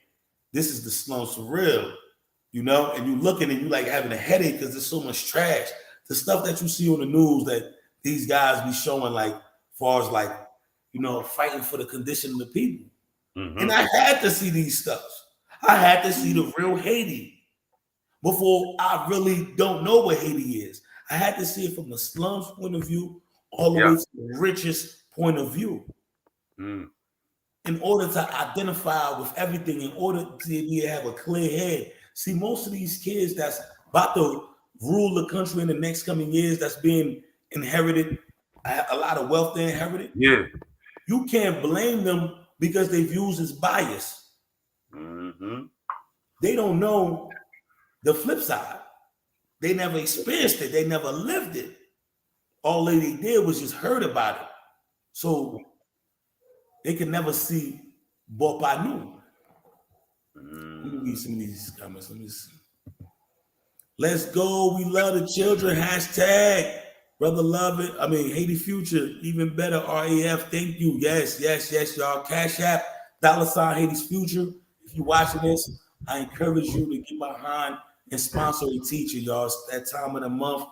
This is the slums for real, you know? And you looking and you like having a headache because there's so much trash. The stuff that you see on the news that these guys be showing, like, far as like, you know, fighting for the condition of the people. Mm-hmm. And I had to see these stuff. I had to see the real Haiti before I really don't know what Haiti is. I had to see it from the slums point of view all the way to the richest point of view. In order to identify with everything, in order to have a clear head. See, most of these kids that's about to rule the country in the next coming years, that's being inherited, a lot of wealth they inherited. Yeah. You can't blame them because they've used this bias. Mm-hmm. They don't know the flip side. They never experienced it. They never lived it. All they did was just heard about it. So they can never see Bopanu. Let me read some of these comments. Let me see. Let's go. We love the children. Hashtag brother love it. I mean, Haiti future, even better. RAF. Thank you. Yes, y'all. Cash App, $ Haiti's future. If you're watching this, I encourage you to get behind and sponsor a teacher, y'all. It's that time of the month,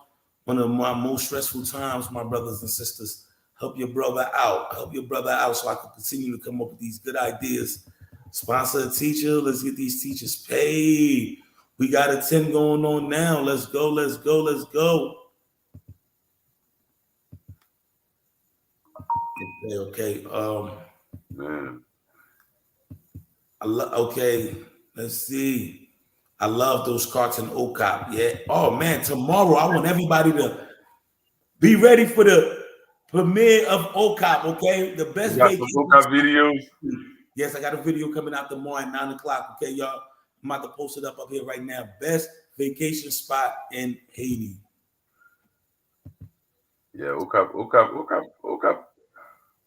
one of my most stressful times, my brothers and sisters. Help your brother out. Help your brother out so I can continue to come up with these good ideas. Sponsor a teacher. Let's get these teachers paid. We got a 10 going on now. Let's go. Okay. Man. Okay. Let's see. I love those carts in OCOP. Yeah. Oh man, tomorrow I want everybody to be ready for the premiere of OCOP. Okay, the best You got some vacation. videos. Yes, I got a video coming out tomorrow at 9:00. Okay, y'all. I'm about to post it up here right now. Best vacation spot in Haiti. Yeah, OCOP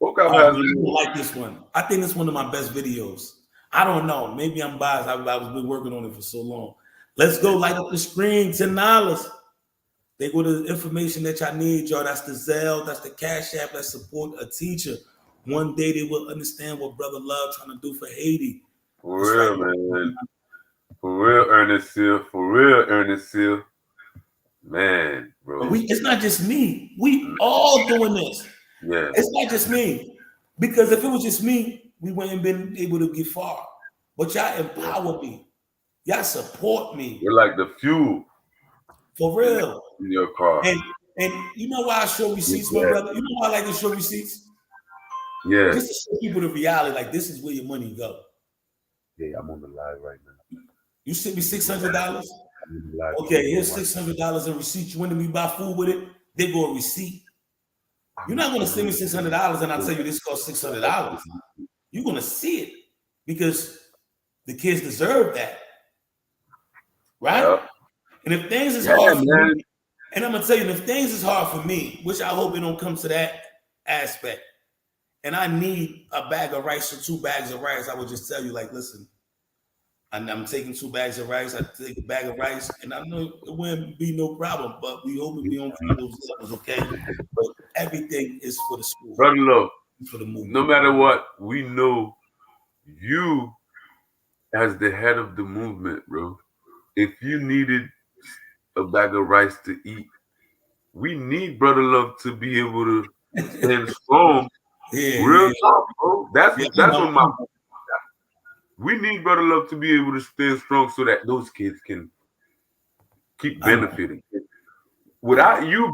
Oh, has you like this one. I think it's one of my best videos. I don't know. Maybe I'm biased. I've been working on it for so long. Let's go. Light up the screen. $10. They go to the information that y'all need, y'all. That's the Zelle. That's the Cash App. That support a teacher. One day they will understand what Brother Love trying to do for Haiti. For That's real, right. man. For real, Ernest Seal. Man, bro. It's not just me. We all doing this. Yeah. It's not just me. Because if it was just me, we wouldn't been able to get far. But y'all empower me. Y'all support me. You're like the fuel. For real. In your car. And you know why I show receipts, my brother? You know why I like to show receipts? Yeah. Just to show people the reality, like this is where your money go. Yeah, I'm on the live right now. You sent me $600? Okay, here's $600 in receipt. You want me to buy food with it? They go a receipt. You're not gonna send me $600 and I tell you this costs $600. You're gonna see it because the kids deserve that, right? Yep. And if things is Yeah, hard for man. me, and I'm gonna tell you, if things is hard for me, which I hope it don't come to that aspect, and I need a bag of rice or 2 bags of rice, I would just tell you, like, listen, I'm taking 2 bags of rice. I take a bag of rice, and I know it wouldn't be no problem. But we hope we don't feed those levels, okay? But everything is for the school, Brother Love, for the movement. no matter what, we know you as the head of the movement, bro. If you needed a bag of rice to eat, we need Brother Love to be able to stand strong. Yeah, Real yeah, talk, bro. That's yeah. what my we need Brother Love to be able to stand strong so that those kids can keep I know. benefiting. Without you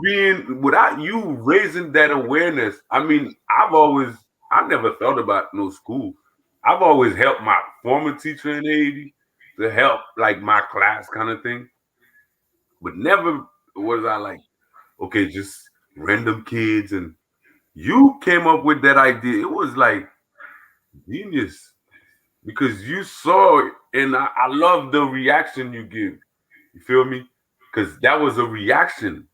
raising that awareness, I mean, I never thought about no school. I've always helped my former teacher in Haiti to help like my class kind of thing. But never was I like, okay, just random kids. And you came up with that idea. It was like genius because you saw it, and I love the reaction you give. You feel me? Because that was a reaction.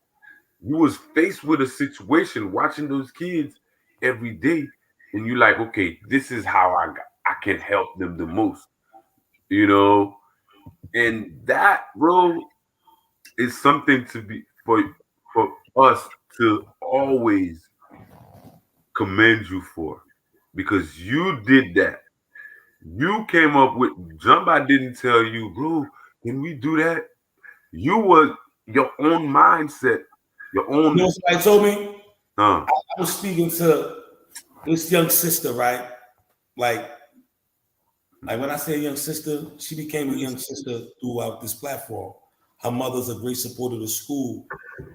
You was faced with a situation watching those kids every day, and you like, okay, this is how I can help them the most, you know. And that, bro, is something to be for us to always commend you for, because you did that. You came up with somebody didn't tell you, bro, can we do that? You was your own mindset, your You know own what somebody told me? huh. I was speaking to this young sister, right? Like, like when I say young sister, she became a young sister throughout this platform. Her mother's a great supporter of the school,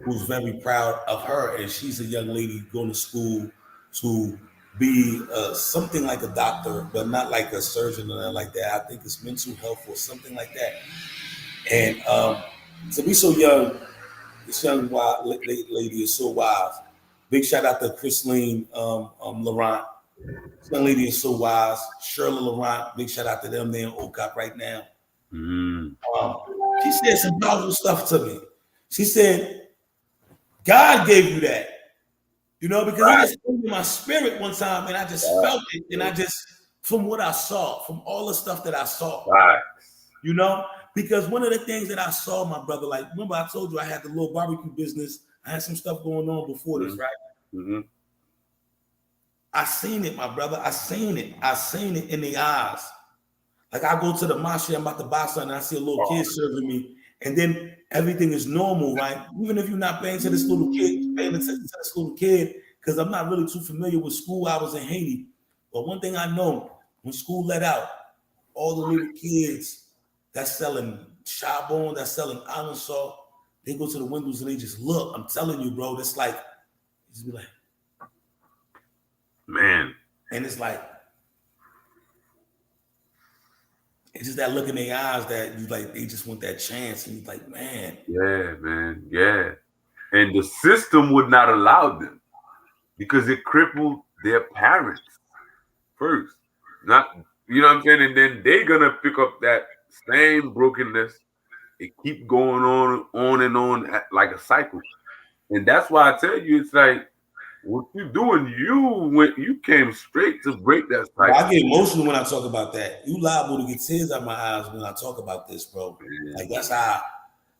who's very proud of her, and she's a young lady going to school to be something like a doctor, but not like a surgeon or nothing like that. I think it's mental health or something like that. And to be so young, this young lady is so wise. Big shout out to Chrisline Laurent. This young lady is so wise. Shirley Laurent, big shout out to them. They're in OCOP right now. Mm. Um, she said some powerful stuff to me. She said, God gave you that. You know, because it just came in my spirit one time and I just felt it. And I just, from what I saw, from all the stuff that I saw, Right. you know, because one of the things that I saw, my brother, like, remember I told you I had the little barbecue business. I had some stuff going on before this, right? Mm-hmm. I seen it, my brother. I seen it. I seen it in the eyes. Like I go to the mosque, I'm about to buy something, I see a little kid serving me, and then everything is normal, right? Even if you're not paying to this little kid, paying attention to this little kid, because I'm not really too familiar with school hours in Haiti. But one thing I know, when school let out, all the little kids that's selling chabon, that's selling island salt, they go to the windows and they just look. I'm telling you, bro, it's like, just be like, Man. and it's like, it's just that look in their eyes that you like, they just want that chance. And you're like, man. Yeah, man. Yeah. And the system would not allow them because it crippled their parents first. Not, you know what I'm saying? And then they're gonna pick up that same brokenness. It keep going on and on like a cycle. And that's why I tell you, it's like what you doing, you came straight to break that Bro, cycle. I get emotional when I talk about that. You liable to get tears out my eyes when I talk about this, bro. Like that's how,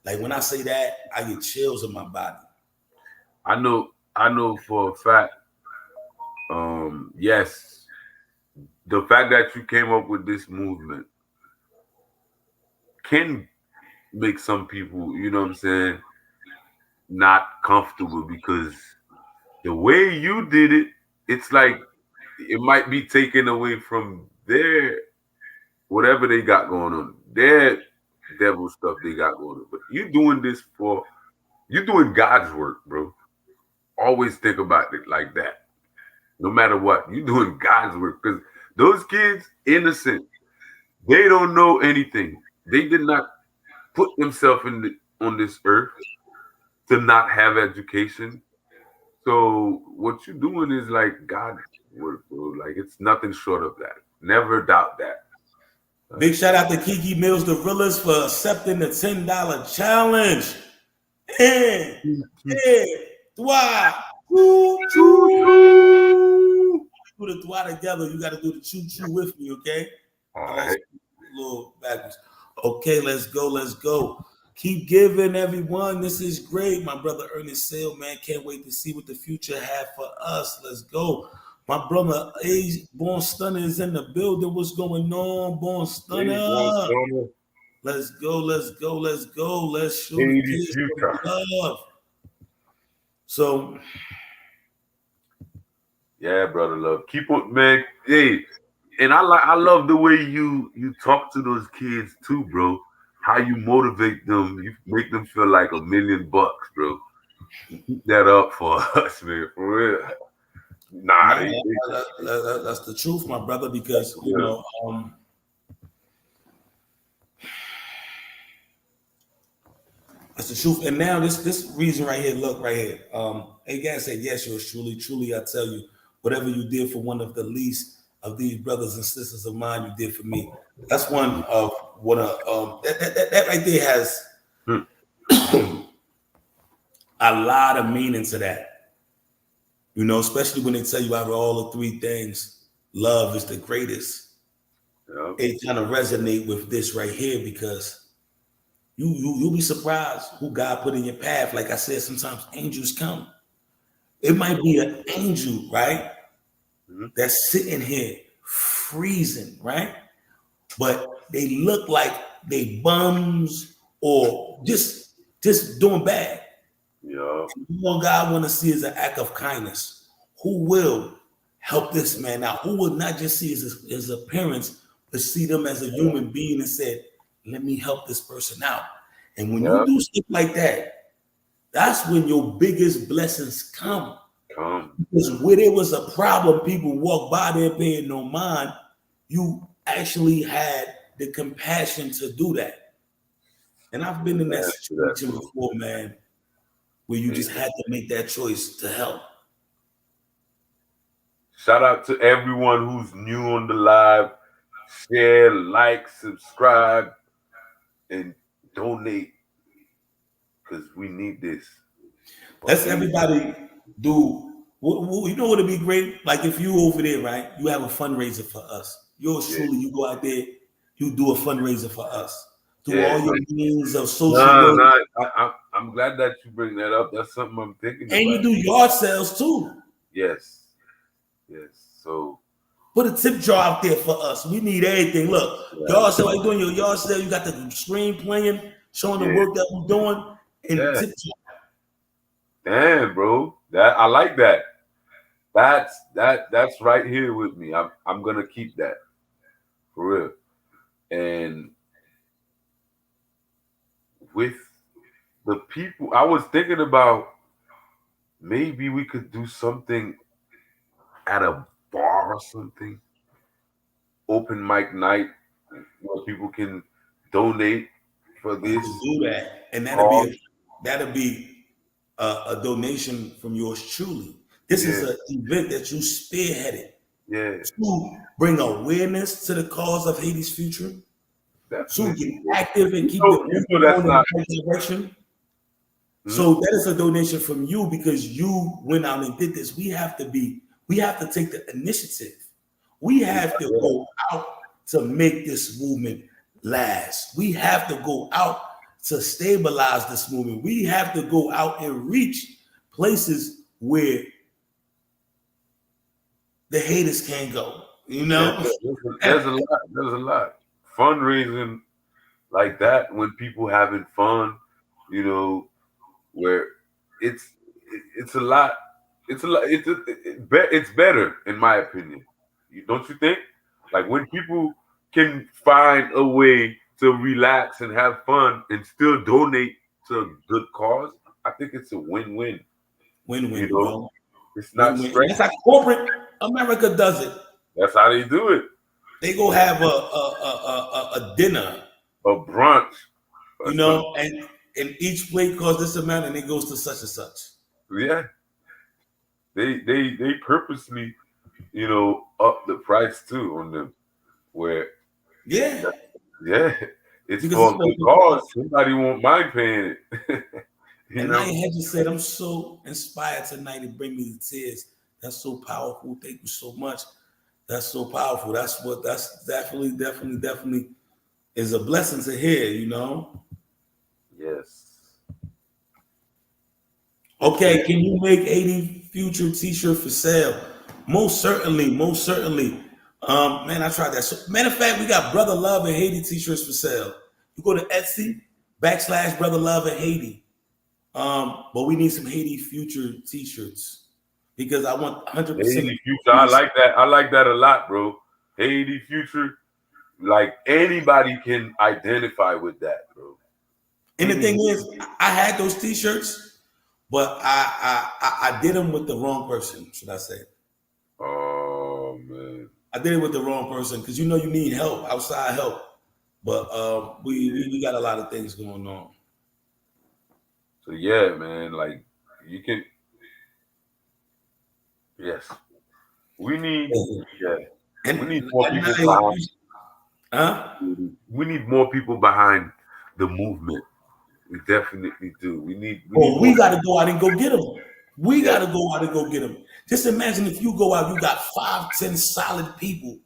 like when I say that, I get chills in my body. I know for a fact, yes, the fact that you came up with this movement can make some people, you know what I'm saying, not comfortable because the way you did it, it's like it might be taken away from their whatever they got going on, their devil stuff they got going on. But you're doing God's work, bro. Always think about it like that. No matter what, you're doing God's work because those kids, innocent, they don't know anything. They did not put themselves on this earth to not have education. So what you're doing is like God work, bro. Like it's nothing short of that. Never doubt that. Big shout out to Kiki Mills, the realist, for accepting the $10 challenge. And, yeah, Dwa, choo Choo choo. choo. Do the Dwa together. You got to do the choo choo with me, okay? All Unless right. a little backwards. Okay, let's go. Let's go. Keep giving, everyone. This is great. My brother Ernest Sale, man. Can't wait to see what the future have for us. Let's go. My brother A Born Stunner is in the building. What's going on, Born Hey, boy, Stunner? Summer, Let's go. Let's go. Let's go. Let's show the Haiti kids some future. love. So Yeah, brother, love. Keep on, man. Hey, and I love the way you talk to those kids too, bro. How you motivate them, you make them feel like $1,000,000, bro. Keep that up for us, man. For real. Nah, nah, they that's the truth, my brother, because you yeah. know, that's the truth. And now this reason right here, look right here. A guy said, yes, yours truly, truly, I tell you, whatever you did for one of the least of these brothers and sisters of mine, you did for me. That's one of what that right there has Hmm. a lot of meaning to that. You know, especially when they tell you out of all the three things, love is the greatest. Yeah. It kind of resonate with this right here because you'll be surprised who God put in your path. Like I said, sometimes angels come. It might be an angel, right? Mhm. That's sitting here freezing, right? But they look like they bums or just doing bad. Yeah. What God want to see is an act of kindness. Who will help this man out? Who will not just see his appearance, but see them as a human being and said, let me help this person out. And when you Yeah. do stuff like that, that's when your biggest blessings come. Come. Because where there was a problem, people walk by there paying no mind. You actually had the compassion to do that. And I've been in that Amen to that, situation bro. before, man, where you just Amen. had to make that choice to help. Shout out to everyone who's new on the live. Share, like, subscribe, and donate because we need this for Let's Haiti. everybody do. You know what would be great? Like if you over there, right? You have a fundraiser for us. Yours Yeah, truly, you go out there, you do a fundraiser for us through yeah. all your means of social No, work, no. I'm glad that you bring that up. That's something I'm thinking and you about. do yard sales too. Yes, yes. So Put a tip jar out there for us. We need everything. Look, yeah, yard sale, while you doing your yard sale, you got the screen playing, showing the yeah, work that we're doing, and yeah. tip jar. Damn, bro. That I like that. That's right here with me. I'm gonna keep that for real. And with the people, I was thinking about maybe we could do something at a bar or something, open mic night where people can donate for We this could do that, and cause. that'll be a donation from yours truly. This is Yeah, an event that you spearheaded yeah, to bring awareness to the cause of Haiti's future, to get definitely, bro. active and keep the You movement know that's going in the not. right direction. Mhm. So that is a donation from you because you went out and did this. We have to take the initiative. We have to Yeah, go out to make this movement last. We have to go out to stabilize this movement. We have to go out and reach places where the haters can't go. You yeah. know? There's a lot. There's a lot. Fundraising like that when people having fun, you know, where it's it's a lot. It's a lot. It's better in my opinion. Don't you think? Like when people can find a way to relax and have fun and still donate to a good cause, I think it's a win-win. You Win-win, know, bro. it's not Win-win. And stress. that's how corporate America does it. That's how they do it. They go have a dinner. A brunch, you That's funny. know, and each plate costs this amount, and it goes to such and such. Yeah, they purposely, up the price too on them. Where, Yeah, yeah, it's because it's for a supposed good to cause. cost. Somebody won't mind paying it. you And now know. you had just said, I'm so inspired tonight. It bring me to tears. That's so powerful. Thank you so much. That's so powerful. That's definitely is a blessing to hear, you know. Yes. Okay, It's can you make 80 future t-shirt for sale? Most certainly, most certainly. Man, I tried that. So, matter of fact, we got Brother Love and Haiti t-shirts for sale. You go to Etsy / Brother Love and Haiti. But we need some Haiti future t-shirts because I want 100% of Haiti future. I like that. I like that a lot, bro. Haiti future. Like anybody can identify with that, bro. And the thing Any. is, I had those t-shirts, but I did them with the wrong person, should I say? Oh man. I did it with the wrong person because you know you need help, outside help. But we got a lot of things going on. So yeah, man. Like you can. Yes. We need. Yeah. We need And more people behind. huh? We need more people behind the movement. We definitely do. We need Oh, more we got to people. go out and go get them. We got Yes. to go out and go get them. Just imagine if you go out, you got 5, 10 solid people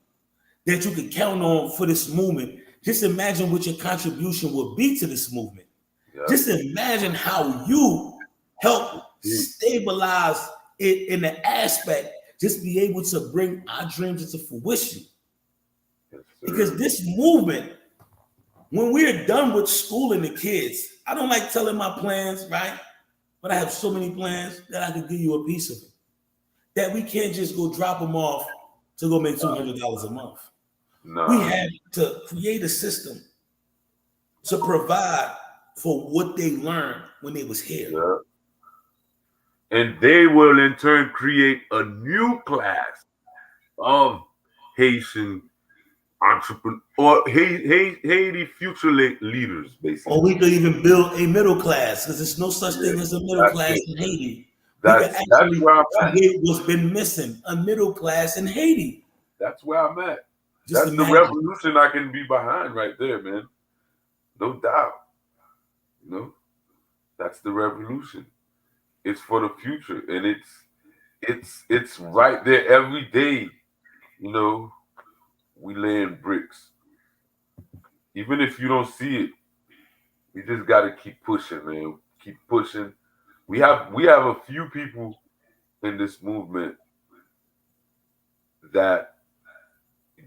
that you can count on for this movement. Just imagine what your contribution would be to this movement. Yep. Just imagine how you help Yes, stabilize it in the aspect, just be able to bring our dreams into fruition. Because sir. this movement, when we're done with schooling the kids, I don't like telling my plans, right? But I have so many plans that I could give you a piece of it. That we can't just go drop them off to go make $200 a month. We Nah. have to create a system to provide for what they learned when they was here. Yeah. And they will in turn create a new class of Haitian entrepreneur or Haiti future leaders, Or basically. we could even build a middle class because there's no such Yeah, thing as a middle that's class it. in Haiti. We could That's actually where I'm at. create what's been missing, a middle class in Haiti. That's where I'm at. Just That's the imagine. revolution I can be behind right there, man. No doubt. You know, that's the revolution. It's for the future, and it's right there every day. You know, we laying bricks. Even if you don't see it, we just got to keep pushing, man. Keep pushing. We have a few people in this movement that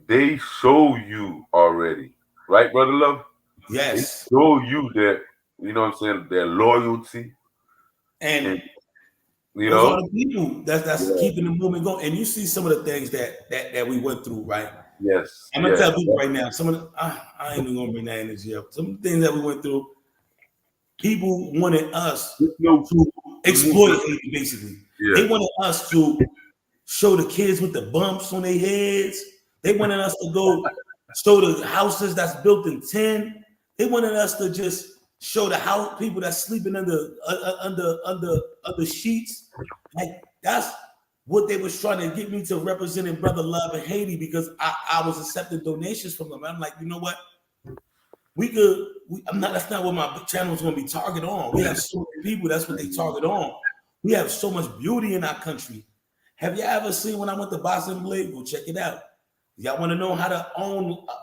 they show you already, right, brother love? They Yes. show you that, you know what I'm saying, their loyalty, and And you those are know, the people that's yeah, keeping the movement going. And you see some of the things that we went through, right? yes, I'm gonna yes, tell people right now, some of the I ain't even gonna bring that energy up. Some of the things that we went through, people wanted us just know to the exploit movement. Haiti, basically. Yeah, They wanted us to show the kids with the bumps on their heads. They wanted us to go show the houses that's built in tin. They wanted us to just show the house people that's sleeping under sheets. Like that's what they was trying to get me to representing Brother Love in Haiti because I was accepting donations from them. I'm like, you know what? We could. I'm not. That's not what my channel is going to be targeted on. We have so many people. That's what they target on. We have so much beauty in our country. Have you ever seen when I went to Boston Blade? Go check it out. Y'all want to know how to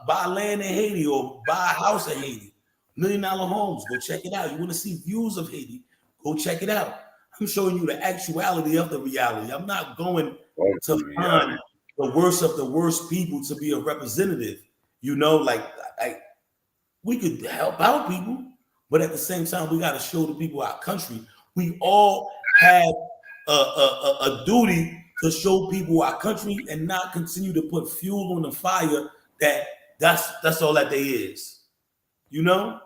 buy land in Haiti or buy a house in Haiti? $1 million homes. Go check it out. You want to see views of Haiti? Go check it out. I'm showing you the actuality of the reality. I'm not going that's to the reality. find the worst of the worst people to be a representative. You know, like we could help out people, but at the same time, we got to show the people our country. We all have a duty to show people our country and not continue to put fuel on the fire. That's all that they is, you know.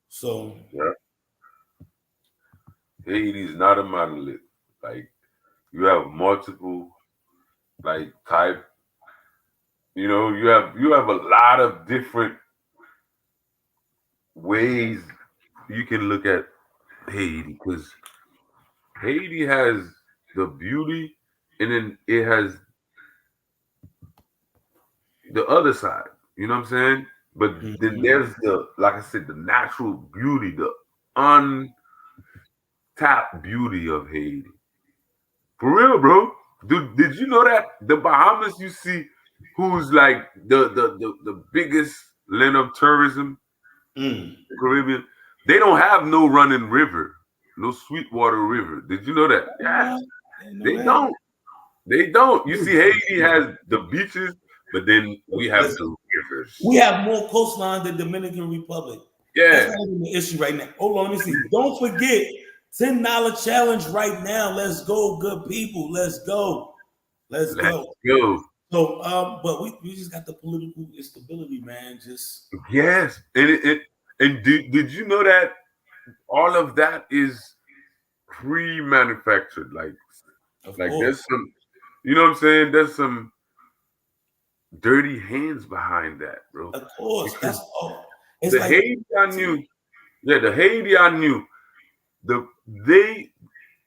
So Yeah, Haiti is not a monolith. Like you have multiple like type. You have a lot of different ways you can look at Haiti because Haiti has the beauty, and then it has the other side. You know what I'm saying? But then Mhm. there's the, like I said, the natural beauty, the untapped beauty of Haiti. For real, bro. Dude, did you know that the Bahamas, you see, who's like the biggest land of tourism, Mm. the Caribbean, they don't have no running river, no sweetwater river. Did you know that? Yes, What? Didn't know they that. don't. They don't. You see, Haiti has the beaches, but then we have Listen, the we rivers. have more coastline than Dominican Republic. That's Yeah, not even the issue right now. Hold on, let me see. Don't forget, $10 challenge right now. Let's go, good people. Let's go. Let's let's go. go. So, but we just got the political instability, man. Just Yes, and did you know that all of that is pre-manufactured? of Like there's course, some, you know what I'm saying? There's some dirty hands behind that, bro. of course. Because That's all. It's the like, Haiti I knew, yeah, the Haiti I knew, the they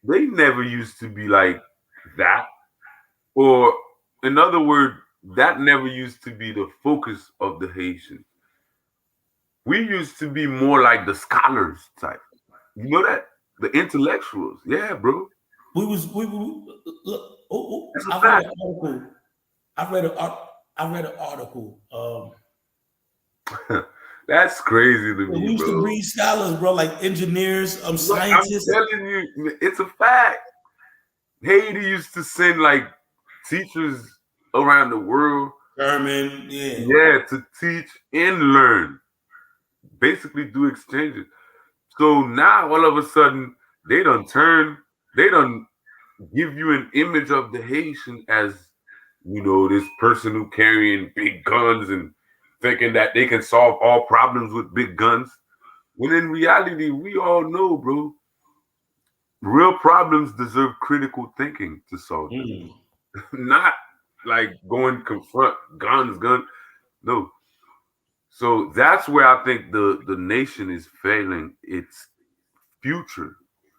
never used to be like that. Or in other words, that never used to be the focus of the Haitians. We used to be more like the scholars type. You know that? The intellectuals. Yeah, bro. we look. That's a I read fact. an article. I read an art. I read an article. That's crazy to We me, used to bro. breed scholars, bro, like engineers, Look, I'm scientists. telling you, it's a fact. Haiti used to send like teachers around the world, German, yeah. yeah, to teach and learn, basically do exchanges. So now all of a sudden they done turn, they done give you an image of the Haitian as, this person who carrying big guns and thinking that they can solve all problems with big guns. When in reality, we all know, bro, real problems deserve critical thinking to solve them. Mm. Not like going confront guns. No. So that's where I think the nation is failing its future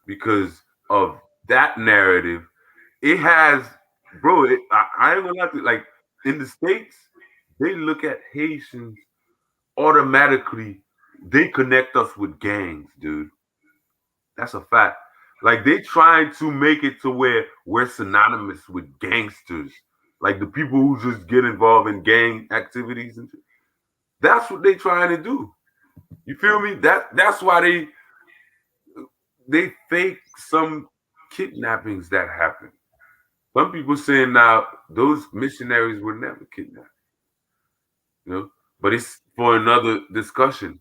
because of that narrative. It has, bro. I ain't gonna lie to you, like in the states, they look at Haitians automatically. They connect us with gangs, dude. That's a fact. Like they trying to make it to where we're synonymous with gangsters, like the people who just get involved in gang activities and shit. That's what they trying to do. You feel me? That's why they fake some kidnappings that happen. Some people saying now those missionaries were never kidnapped, you know, but it's for another discussion.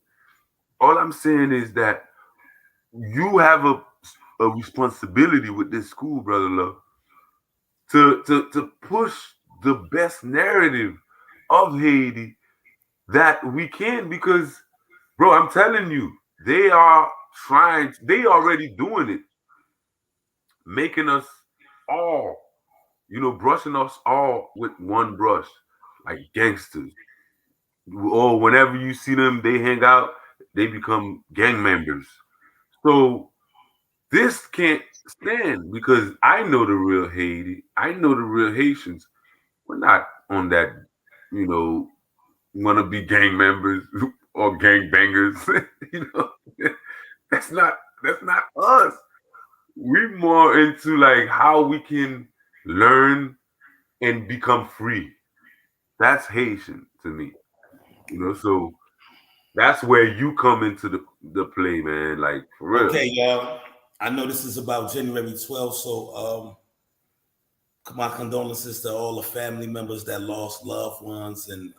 All I'm saying is that you have a responsibility with this school, brother love, to push the best narrative of Haiti that we can because bro, I'm telling you, they are they already doing it, making us all, brushing us all with one brush, like gangsters. Or whenever you see them, they hang out, they become gang members. So this can't stand because I know the real Haiti. I know the real Haitians. We're not on that, you know, want to be gang members or gang bangers. you know, that's not us. We more into like how we can learn and become free. That's Haitian to me. So that's where you come into the play, man. Like for real. Okay, y'all. I know this is about January 12th, so my condolences to all the family members that lost loved ones, and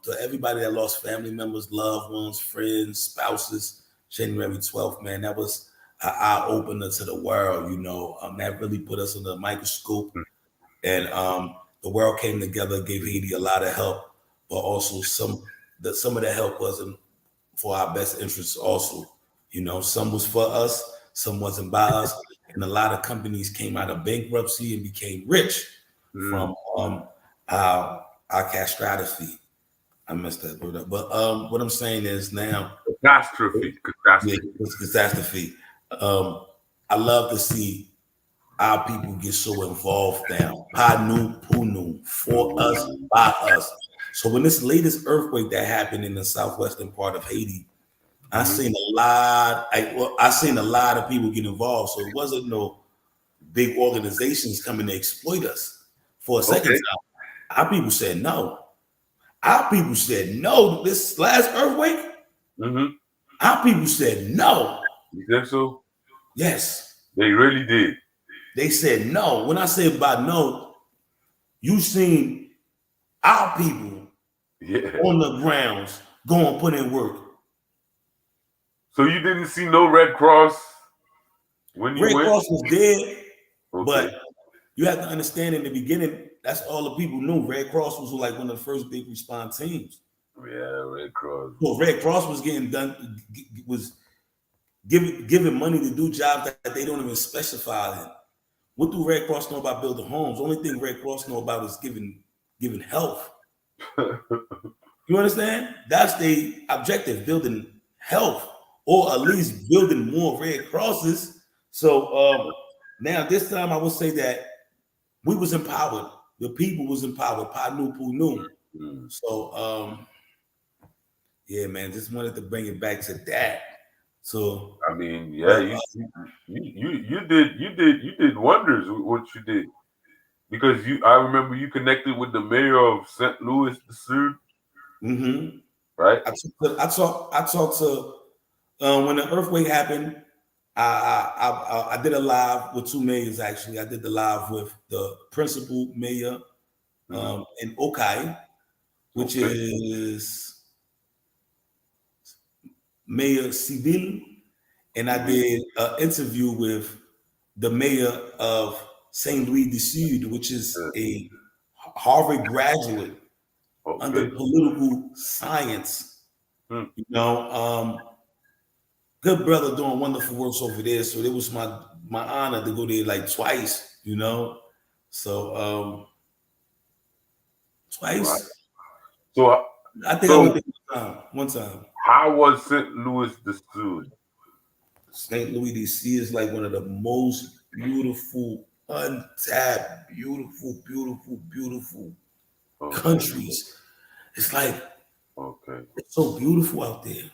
to everybody that lost family members, loved ones, friends, spouses. January 12th, man, that was an eye opener to the world. That really put us under the microscope, and the world came together, gave Haiti a lot of help, but also some of the help wasn't for our best interests also. Some was for us, some wasn't by us. And a lot of companies came out of bankruptcy and became rich Mm. from our catastrophe. I messed that word up. But what I'm saying is now, Catastrophe. Yeah, catastrophe. it's a catastrophe. Um, I love to see our people get so involved now. Panu Punu, for us, Mhm. by us. So when this latest earthquake that happened in the southwestern part of Haiti, Mhm. I seen a lot of people get involved. So it wasn't no big organizations coming to exploit us. For a second Okay. time, our people said no. Our people said no. This last earthquake, Mhm. our people said no. You think so? Yes, They really did. they said no. When I say about no, you seen our people Yeah. on the grounds go and put in work. So you didn't see no Red Cross when you Red went? Cross was dead, but Okay. you have to understand in the beginning, that's all the people knew. Red Cross was like one of the first big response teams. Yeah, Red Cross. So Red Cross was getting done, was giving money to do jobs that they don't even specify in. What do Red Cross know about building homes? The only thing Red Cross know about is giving health. You understand? That's the objective, building health, or at least building more Red Crosses. So now this time I would say that we was empowered. The people was empowered. Panu Punu. Mm. So yeah, man, just wanted to bring it back to that. So, I mean, yeah, but you did wonders with what you did because you. I remember you connected with the mayor of St. Louis, the Sud, mm-hmm. right? I talked to when the earthquake happened. I did a live with two mayors actually. I did the live with the principal mayor Hmm. in Okai, which Okay. is Mayor Civil, and I Hmm. did an interview with the mayor of Saint Louis du Sud, which is a Harvard graduate under Okay. political science. Hmm. You know, good brother doing wonderful works over there. So it was my honor to go there like twice. You know, so Right. twice. So, I think I went so there one time. One time. how was St. Louis the Sud? St. Louis, DC is like one of the most beautiful, untapped, beautiful Okay. countries. It's like Okay. it's so beautiful out there.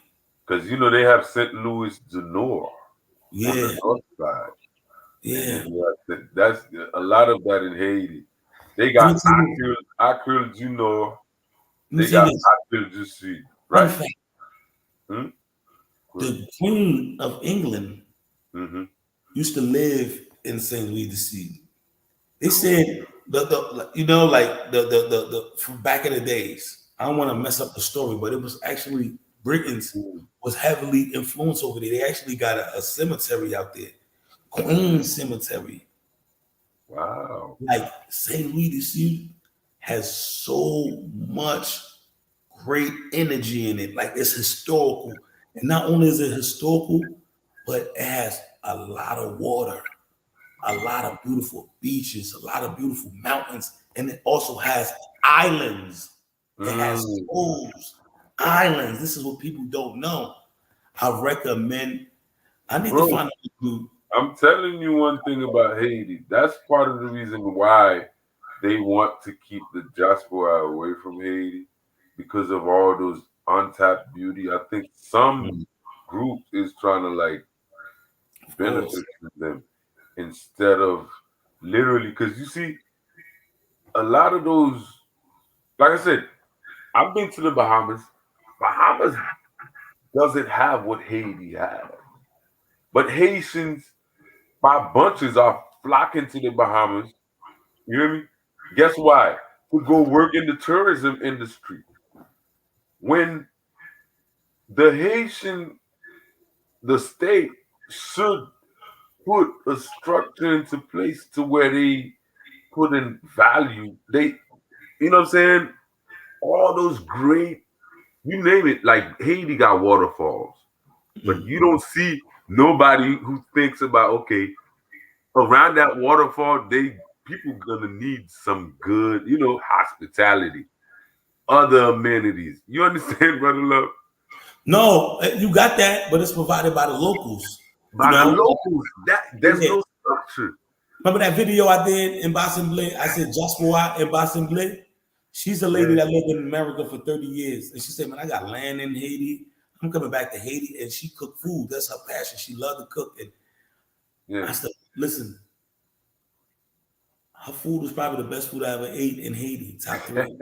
Because they have St. Louis du Nord on the Yeah, north side, and then yeah. you have that's a lot of that in Haiti. They Let me got tell you. Acre du Nord. Let me They tell you got this. Acre du Sud, Fun right? fact: Hmm? Good. the Queen of England Mm-hmm. used to live in Saint Louis du Sud. They Cool. said like the from back in the days. I don't want to mess up the story, but it was actually Britons Mm. was heavily influenced over there. They actually got a cemetery out there, Queen Cemetery. Wow. Like St. Louis du Sud has so much great energy in it. Like it's historical. And not only is it historical, but it has a lot of water, a lot of beautiful beaches, a lot of beautiful mountains, and it also has islands. It has Mm. coves, islands. This is what people don't know. I recommend. I need to Bro, find out. I'm telling you one thing about Haiti. That's part of the reason why they want to keep the diaspora away from Haiti because of all those untapped beauty. I think some Mm, group is trying to like of course. benefit from them instead of literally because you see a lot of those like I said, I've been to the Bahamas. Bahamas doesn't have what Haiti has. But Haitians by bunches are flocking to the Bahamas. You hear me? Guess why? To go work in the tourism industry. When the Haitian, the state should put a structure into place to where they put in value. What I'm saying? All those great, you name it, like Haiti got waterfalls, but Mm, you don't see nobody who thinks about, okay, around that waterfall, people gonna need some good, hospitality, other amenities. You understand, brother love? No, you got that, but it's provided by the locals. You By the know, locals. There's yeah. no structure. Remember that video I did in Bassemblé? I said Joshua in Bassemblé. She's a lady Yeah, that lived in America for 30 years. And she said, man, I got land in Haiti. I'm coming back to Haiti. And she cooked food. That's her passion. She loved to cook. And yeah. I said, listen, her food was probably the best food I ever ate in Haiti. Top three.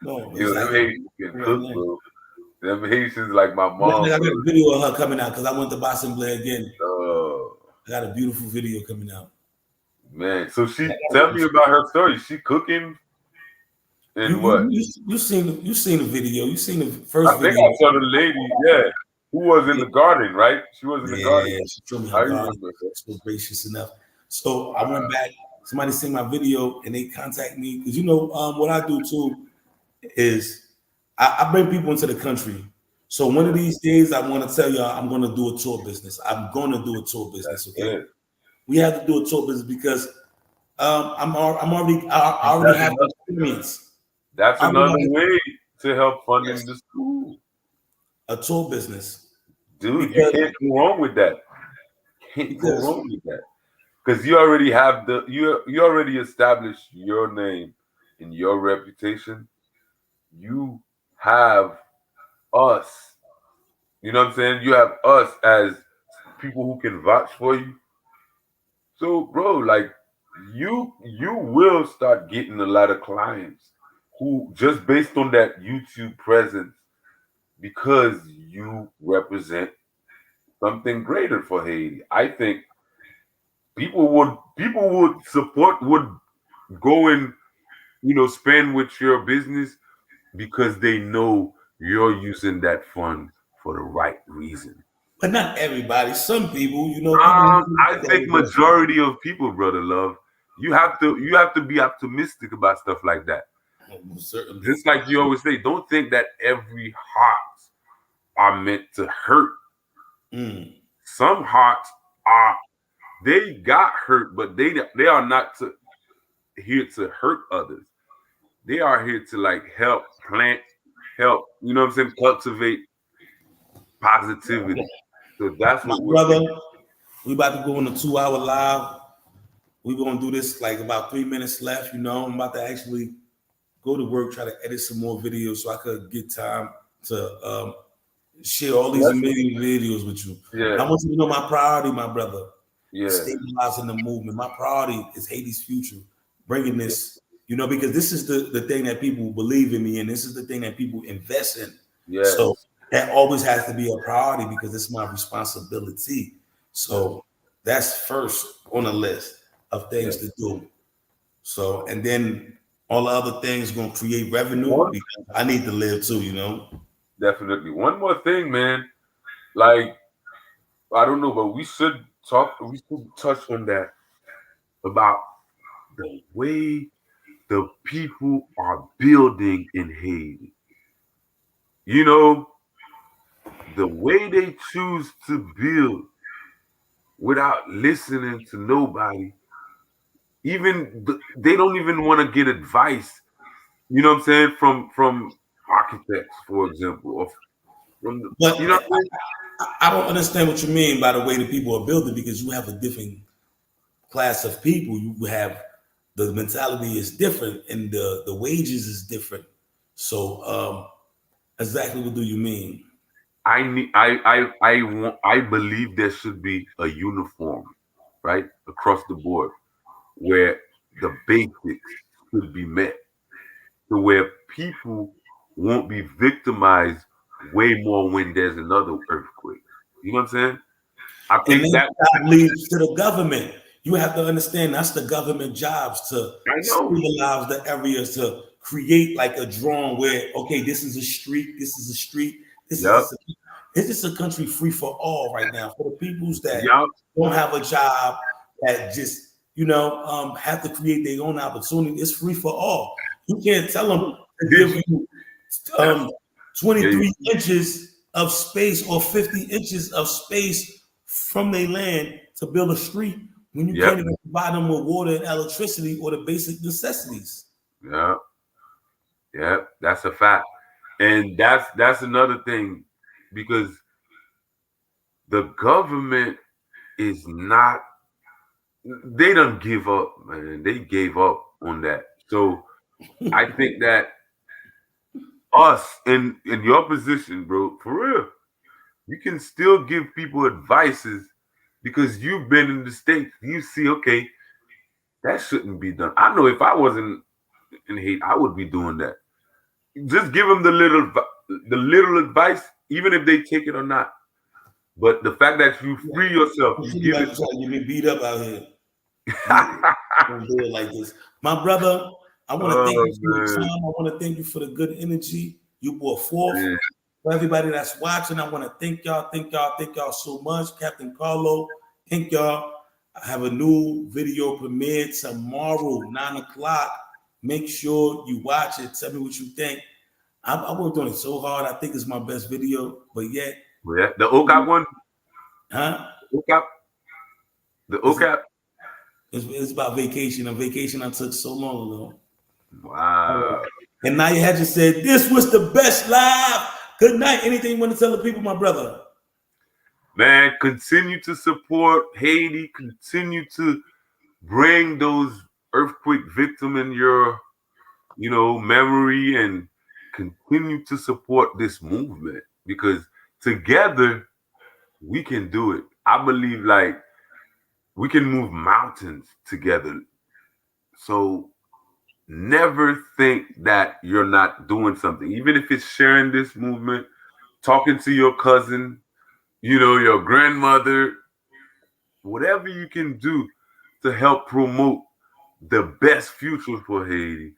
No, it's Yo, like them Haitians can right cook, now. bro. Them Haitians like my I mom, got bro. a video of her coming out because I went to Bassemblé again. Oh I got a beautiful video coming out. man. So she tell me about her story. She cooking You and you what? you seen the video. You seen the I first think video. I saw the lady, yeah, who was in the garden, right? She was in the garden. Yeah, she showed me I her garden. remember her. So gracious enough. So I went back. Somebody seen my video and they contact me because you know what I do too is I bring people into the country. So one of these days I want to tell y'all I'm going to do a tour business. I'm going to do a tour business. Okay, Yeah. we have to do a tour business because I And already have the experience. that's I already another have way to help funding yes, the school. a tour business Dude, you because can't go wrong with that. Can't go because wrong with that. Because you already have you already established your name and your reputation. You have us. You know what I'm saying? You have us as people who can vouch for you. So, bro, like you will start getting a lot of clients who just based on that YouTube presence because you represent something greater for Haiti. I think people would support would go and spend with your business because they know you're using that fund for the right reason. but not everybody. Some people, you know, people who I look at think it different. majority of people, brother love, you have to be optimistic about stuff like that. Certainly. Just like you always say, don't think that every heart are meant to hurt. Mm. Some hearts are they got hurt, but they are not here to hurt others. They are here to like help plant, help, what I'm saying, cultivate positivity. So that's My what we're brother, bringing. we about to go on a 2 hour live. We're gonna do this like about 3 minutes left. You know, I'm about to actually go to work, try to edit some more videos so I could get time to share all these That's, amazing videos with you. yeah, I want you to know my priority, my brother. yeah, Stabilizing the movement. My priority is Haiti's future, bringing this, you know, because this is the thing that people believe in me, and this is the thing that people invest in. So yes, that always has to be a priority because it's my responsibility. yes, So that's first on the list of things yes. to do. So and then all the other things gonna create revenue One, because I need to live too, you know. definitely. One more thing, man. Like, I don't know, but we should touch on that about the way the people are building in Haiti. You know, the way they choose to build without listening to nobody. They don't even want to get advice. You know what I'm saying? From architects, for example, or from the, But you know what I'm saying? I don't understand what you mean by the way the people are building because you have a different class of people. You have the mentality is different and the wages is different. So exactly what do you mean? I need I believe there should be a uniform, right, across the board where the basics should be met to where people won't be victimized way more when there's another earthquake. You know what I'm saying? I And think then that job leads to the government. You have to understand that's the government jobs to I know. stabilize the areas to create like a drawing where okay, this is a street, this is a street, this Yep. is a, it's just a country free for all right now for the peoples that Yep. don't have a job that just have to create their own opportunity. It's free for all. You can't tell them to Did give you that's um, yeah, 23 inches of space or 50 inches of space from their land to build a street when you yep. can't even provide them with water and electricity or the basic necessities. Yep. Yep. That's a fact. And that's another thing. because the government is not, they don't give up, man. They gave up on that. So I think that us in your position, bro, for real, you can still give people advices because you've been in the States. You see, okay, that shouldn't be done. I know if I wasn't in Haiti, I would be doing that. Just give them the little advice, even if they take it or not. But the fact that you free yourself, I'm you thinking give about it. you trying to get me beat up out here. You don't do it like this. My brother, I want to thank Oh you for your man, time. I want to thank you for the good energy you brought forth. man. For everybody that's watching, I want to thank y'all, thank y'all so much. Captain Carlo, thank y'all. I have a new video premiere tomorrow, 9 o'clock. Make sure you watch it. Tell me what you think. I worked on it so hard. I think it's my best video, but yet, Yeah, the OCAP one, huh? OCAP, the It's, OCAP. it's about vacation. A vacation I took so long ago. All right. Wow, And Naya had just said, this was the best live. Good night. Anything you want to tell the people, my brother? man, continue to support Haiti. Continue to bring those earthquake victim in your, memory, and continue to support this movement because together we can do it. I believe like we can move mountains together. So never think that you're not doing something, even if it's sharing this movement, talking to your cousin, your grandmother, whatever you can do to help promote the best future for Haiti,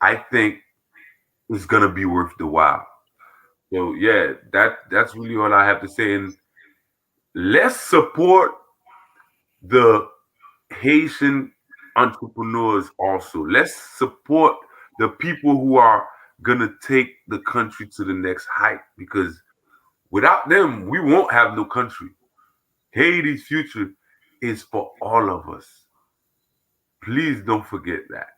I think is gonna be worth the while. So yeah, that's really all I have to say. And let's support the Haitian entrepreneurs also. Let's support the people who are gonna take the country to the next height because without them, we won't have no country. Haiti's future is for all of us. Please don't forget that.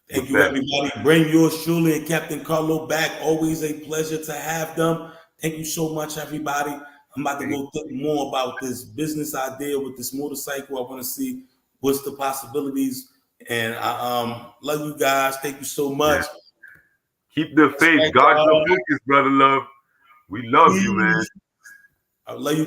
Thank With you, that, everybody. Bring yours truly and Captain Carlo back. Always a pleasure to have them. Thank you so much, everybody. I'm about to go think more about this business idea with this motorcycle. I want to see what's the possibilities. And I love you guys. Thank you so yeah. much. Keep the That's faith. right, God's your y'all. focus, brother love. We love you, man. Peace. I love you.